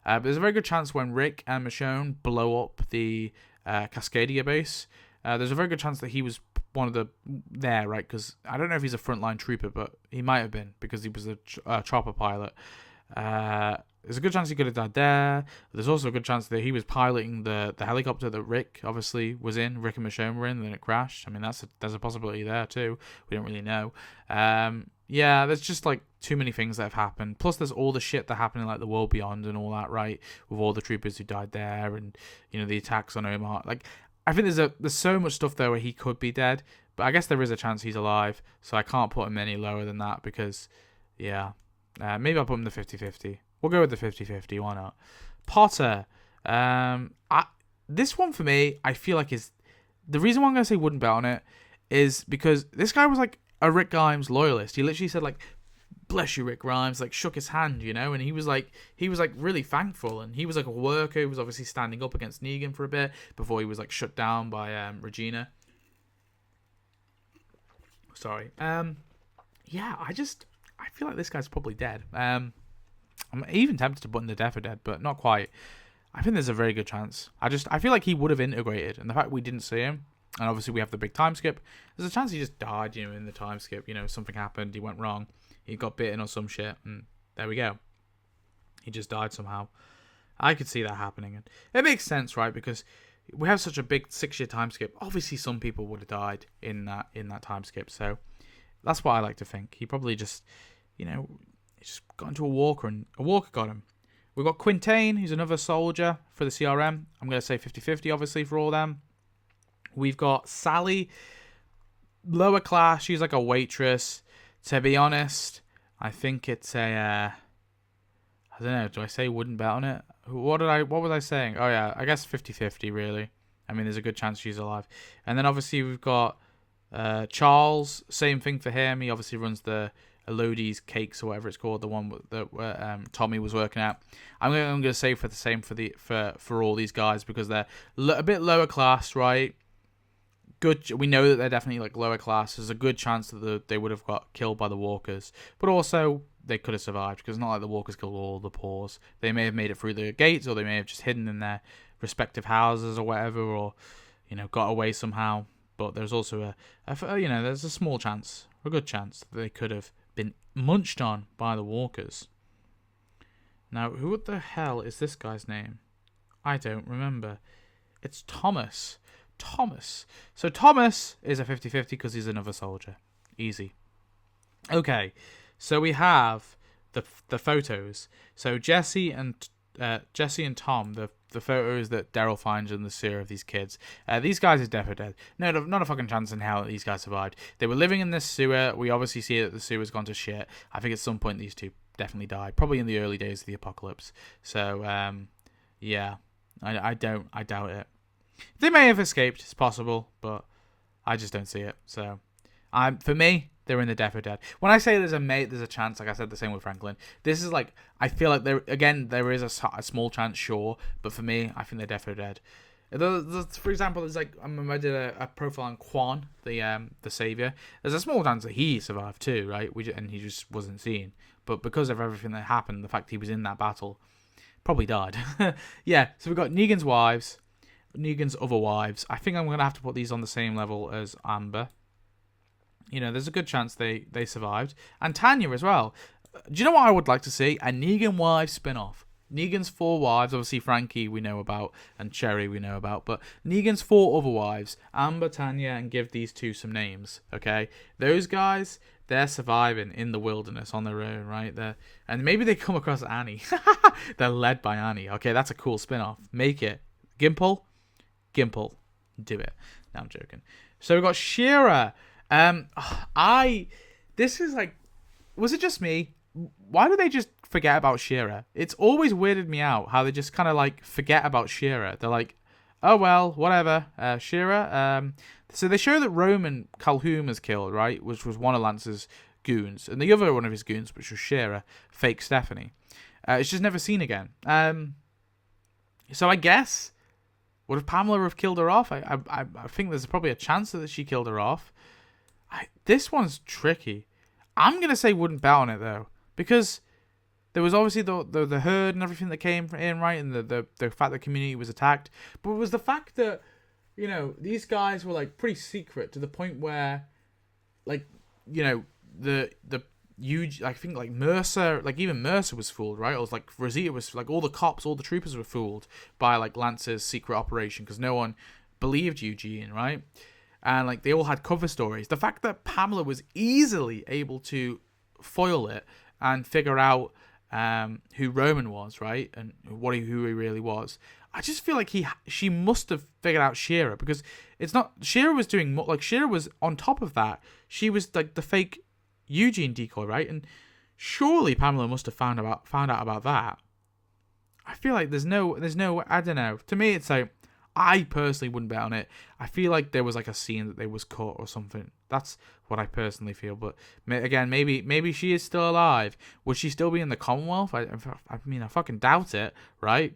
But there's a very good chance when Rick and Michonne blow up the Cascadia base, there's a very good chance that he was one of the there, right? Because I don't know if he's a frontline trooper, but he might have been, because he was a chopper pilot. There's a good chance he could have died there. There's also a good chance that he was piloting the helicopter that Rick obviously was in. Rick and Michonne were in, and then it crashed. I mean, there's a possibility there too. We don't really know. Yeah, there's just like too many things that have happened. Plus, there's all the shit that happened in like the world beyond and all that, right? With all the troopers who died there, and the attacks on Omaha. Like, I think there's so much stuff there where he could be dead, but I guess there is a chance he's alive. So I can't put him any lower than that, because, yeah, maybe I'll put him the 50-50. We'll go with the 50-50. Why not? Potter. This one for me, I feel like is the reason why I'm gonna say wouldn't bet on it is because this guy was like a Rick Grimes loyalist. He literally said like, "Bless you, Rick Grimes," like shook his hand, and he was like really thankful, and he was like a worker who was obviously standing up against Negan for a bit before he was like shut down by Regina. Sorry. Yeah, I feel like this guy's probably dead. I'm even tempted to put in the Death or Dead, but not quite. I think there's a very good chance. I feel like he would have integrated, and the fact we didn't see him, and obviously we have the big time skip, there's a chance he just died, in the time skip. Something happened, he went wrong, he got bitten or some shit, and there we go. He just died somehow. I could see that happening, and it makes sense, right? Because we have such a big 6-year time skip. Obviously, some people would have died in that time skip, so that's what I like to think. He probably just, he just got into a walker, and a walker got him. We've got Quintain, who's another soldier for the CRM. I'm going to say 50-50, obviously, for all them. We've got Sally, lower class. She's like a waitress. To be honest, I think it's I don't know. Do I say wouldn't bet on it? What was I saying? Oh, yeah. I guess 50-50, really. I mean, there's a good chance she's alive. And then, obviously, we've got Charles. Same thing for him. He obviously runs the Elodie's Cakes or whatever it's called, the one that Tommy was working at. I'm going to say for the same for all these guys, because they're a bit lower class, right? Good. We know that they're definitely like lower class. There's a good chance that they would have got killed by the walkers, but also they could have survived, because it's not like the walkers killed all the paws. They may have made it through the gates, or they may have just hidden in their respective houses or whatever, or got away somehow. but there's also there's a small chance, a good chance that they could have been munched on by the walkers. Now, who the hell is this guy's name? I don't remember. It's Thomas. So Thomas is a 50-50 because he's another soldier. Easy. Okay, so we have the photos. So Jesse and Tom, the photos that Daryl finds in the sewer of these kids. These guys are definitely dead. No, not a fucking chance in hell that these guys survived. They were living in this sewer. We obviously see that the sewer's gone to shit. I think at some point these two definitely died. Probably in the early days of the apocalypse. So, yeah. I doubt it. They may have escaped. It's possible, but I just don't see it. So, for me, they're in the Death or Dead. When I say there's a chance, like I said the same with Franklin. This is like, I feel like there is a small chance, sure, but for me, I think they're Death or Dead. For example, there's like I did a profile on Quan, the savior. There's a small chance that he survived too, right? And he just wasn't seen. But because of everything that happened, the fact he was in that battle, probably died. Yeah. So we've got Negan's other wives. I think I'm gonna have to put these on the same level as Amber. There's a good chance they survived. And Tanya as well. Do you know what I would like to see? A Negan wives spin-off. Negan's 4 wives, obviously Frankie we know about, and Cherry we know about, but Negan's 4 other wives, Amber, Tanya, and give these 2 some names, okay? Those guys, they're surviving in the wilderness on their own, right? And maybe they come across Annie. They're led by Annie. Okay, that's a cool spin-off. Make it. Gimple, do it. No, I'm joking. So we've got Shira. This is like, was it just me? Why do they just forget about Shira? It's always weirded me out how they just kind of like forget about Shira. They're like, oh well, whatever, Shira. So they show that Roman Calhoun is killed, right? Which was one of Lance's goons. And the other one of his goons, which was Shira, fake Stephanie. It's just never seen again. So I guess, would have Pamela have killed her off? I think there's probably a chance that she killed her off. This one's tricky. I'm going to say wouldn't bet on it, though. Because there was obviously the herd and everything that came in, right? And the fact that the community was attacked. But it was the fact that, these guys were, like, pretty secret to the point where, like, the huge, I think, like, Mercer, like, even Mercer was fooled, right? It was, like, Rosita was, like, all the cops, all the troopers were fooled by, like, Lance's secret operation because no one believed Eugene, right? And, like, they all had cover stories. The fact that Pamela was easily able to foil it and figure out who Roman was, right? And who he really was. I just feel like she must have figured out Shira because it's not... Shira was doing... Like, Shira was on top of that. She was, like, the fake Eugene decoy, right? And surely Pamela must have found out about that. I feel like there's no... I don't know. To me, it's like... I personally wouldn't bet on it. I feel like there was like a scene that they was caught or something. That's what I personally feel. But again, maybe she is still alive. Would she still be in the Commonwealth? I mean, I fucking doubt it, right?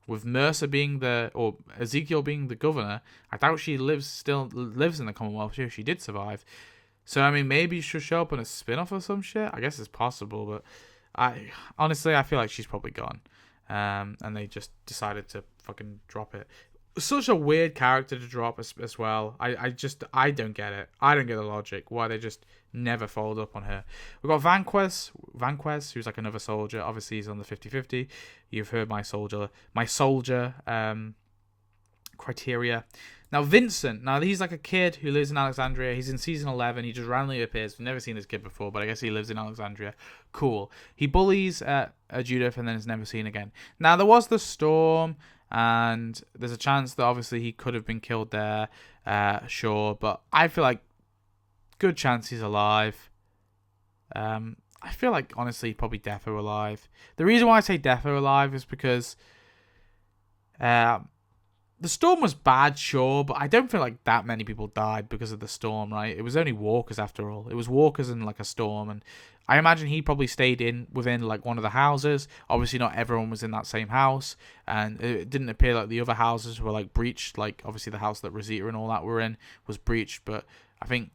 With Mercer being or Ezekiel being the governor, I doubt she still lives in the Commonwealth if she did survive. So, I mean, maybe she'll show up in a spin-off or some shit. I guess it's possible, but honestly, I feel like she's probably gone. And they just decided to fucking drop it. Such a weird character to drop as well. I don't get it. I don't get the logic. Why they just never followed up on her. We've got Vanquez, who's like another soldier. Obviously, he's on the 50-50. You've heard my soldier criteria. Now, Vincent. Now, he's like a kid who lives in Alexandria. He's in season 11. He just randomly appears. We've never seen this kid before, but I guess he lives in Alexandria. Cool. He bullies Judith and then is never seen again. Now, there was the storm. And there's a chance that obviously he could have been killed there, sure. But I feel like good chance he's alive. I feel like, honestly, probably Defo alive. The reason why I say Defo alive is because the storm was bad, sure, but I don't feel like that many people died because of the storm, right? It was only walkers after all. It was walkers and like a storm, and I imagine he probably stayed within like one of the houses. Obviously, not everyone was in that same house, and it didn't appear like the other houses were like breached. Like obviously, the house that Rosita and all that were in was breached. But I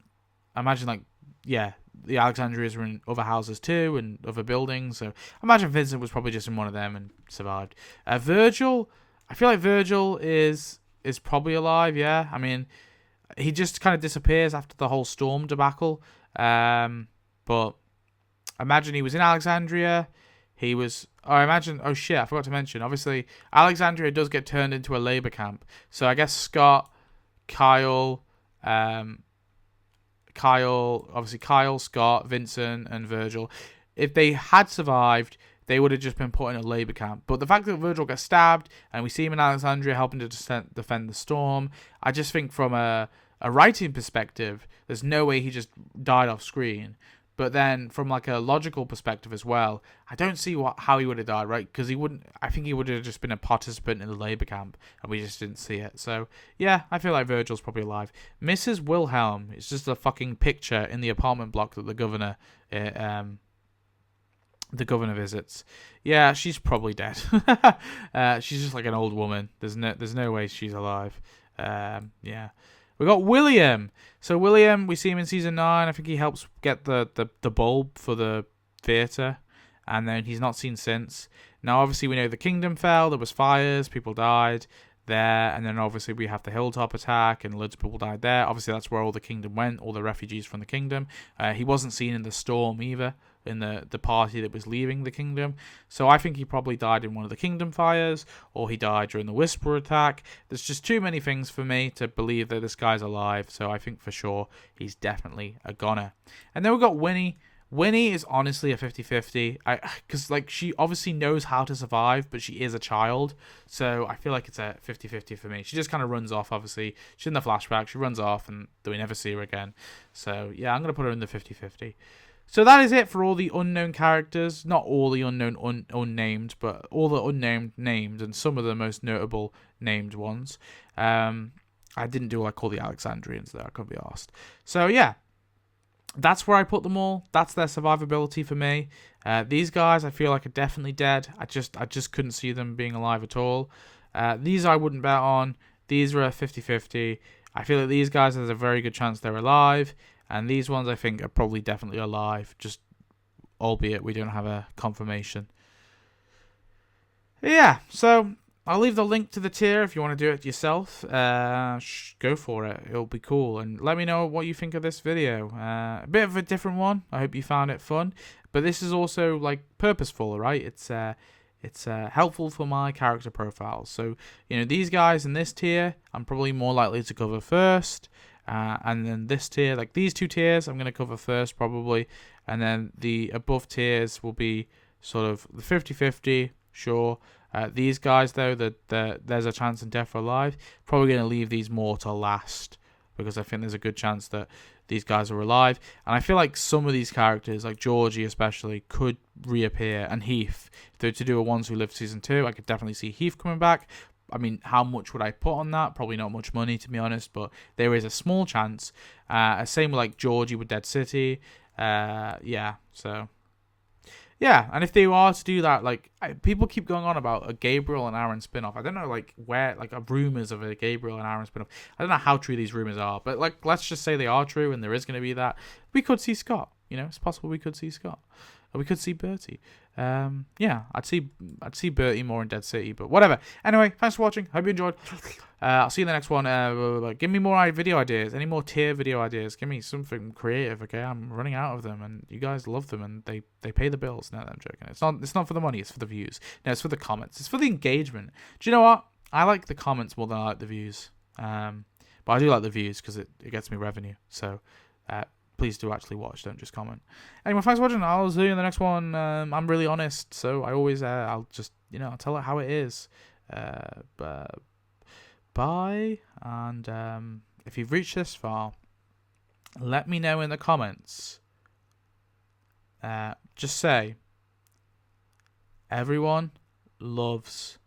imagine like the Alexandrias were in other houses too and other buildings. So I imagine Vincent was probably just in one of them and survived. Virgil, I feel like Virgil is probably alive. Yeah, I mean, he just kind of disappears after the whole storm debacle. But imagine he was in Alexandria. He was. Oh, I imagine. Oh shit! I forgot to mention. Obviously, Alexandria does get turned into a labor camp. So I guess Scott, Kyle, obviously Kyle, Scott, Vincent, and Virgil. If they had survived, they would have just been put in a labor camp. But the fact that Virgil gets stabbed and we see him in Alexandria helping to defend the storm, I just think from a writing perspective, there's no way he just died off screen. But then from like a logical perspective as well, I don't see how he would have died, right? Because I think he would have just been a participant in the labor camp and we just didn't see it. So yeah, I feel like Virgil's probably alive. Mrs. Wilhelm is just a fucking picture in the apartment block that the governor visits. Yeah, she's probably dead. She's just like an old woman. There's no way she's alive. Yeah. We got William. So William, we see him in season 9. I think he helps get the bulb for the theatre, and then he's not seen since. Now, obviously, we know the kingdom fell. There was fires. People died there, and then obviously we have the Hilltop attack, and loads of people died there. Obviously, that's where all the kingdom went, all the refugees from the kingdom. He wasn't seen in the storm either, in the party that was leaving the kingdom. So I think he probably died in one of the kingdom fires, or he died during the Whisper attack. There's just too many things for me to believe that this guy's alive, so I think for sure he's definitely a goner. And then we've got Winnie. Winnie is honestly a 50-50, because like she obviously knows how to survive, but she is a child, so I feel like it's a 50-50 for me. She just kind of runs off, obviously. She's in the flashback, she runs off, and we never see her again. So yeah, I'm going to put her in the 50-50. So that is it for all the unknown characters. Not all the unknown unnamed, but all the unnamed named, and some of the most notable named ones. I didn't do like all the Alexandrians there, I couldn't be asked. So yeah, that's where I put them all. That's their survivability for me. These guys I feel like are definitely dead. I just couldn't see them being alive at all. These I wouldn't bet on. These are a 50-50. I feel like these guys there's a very good chance they're alive. And these ones I think are probably definitely alive, just albeit we don't have a confirmation. Yeah, so I'll leave the link to the tier if you want to do it yourself. Go for it. It'll be cool. And let me know what you think of this video. A bit of a different one. I hope you found it fun. But this is also like purposeful, right? It's helpful for my character profiles. So, these guys in this tier, I'm probably more likely to cover first. And then this tier, like these two tiers, I'm going to cover first probably. And then the above tiers will be sort of the 50-50, sure. These guys, though, there's a chance in death or alive. Probably going to leave these more to last because I think there's a good chance that these guys are alive. And I feel like some of these characters, like Georgie especially, could reappear. And Heath, if they're to do a Ones Who Lived season 2, I could definitely see Heath coming back. I mean, how much would I put on that? Probably not much money, to be honest, but there is a small chance. Same with like Georgie with Dead City. Yeah, so yeah, and if they are to do that, like people keep going on about a Gabriel and Aaron spin-off. I don't know like where like rumors of a Gabriel and Aaron spin-off. I don't know how true these rumors are, but like let's just say they are true and there is going to be that. We could see Scott. It's possible we could see Scott. Or we could see Bertie. Yeah, I'd see Bertie more in Dead City, but whatever. Anyway, thanks for watching. Hope you enjoyed. I'll see you in the next one. Give me more video ideas. Any more tier video ideas? Give me something creative, okay? I'm running out of them, and you guys love them, and they pay the bills. No, I'm joking. It's not for the money. It's for the views. No, it's for the comments. It's for the engagement. Do you know what? I like the comments more than I like the views. But I do like the views because it gets me revenue. So, please do actually watch, don't just comment. Anyway, thanks for watching. I'll see you in the next one. I'm really honest, so I always, I'll just, I'll tell it how it is. Bye, and if you've reached this far, let me know in the comments. Just say, everyone loves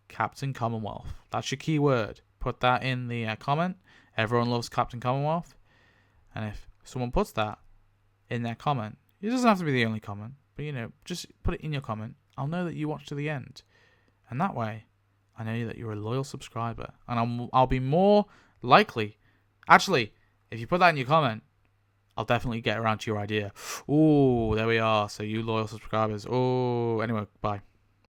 Captain Commonwealth. That's your key word. Put that in the comment. Everyone loves Captain Commonwealth. And if someone puts that in their comment, it doesn't have to be the only comment, but just put it in your comment. I'll know that you watched to the end, and that way I know that you're a loyal subscriber, and I'll be more likely. Actually, if you put that in your comment, I'll definitely get around to your idea. Ooh, there we are. So you loyal subscribers. Oh, anyway, bye.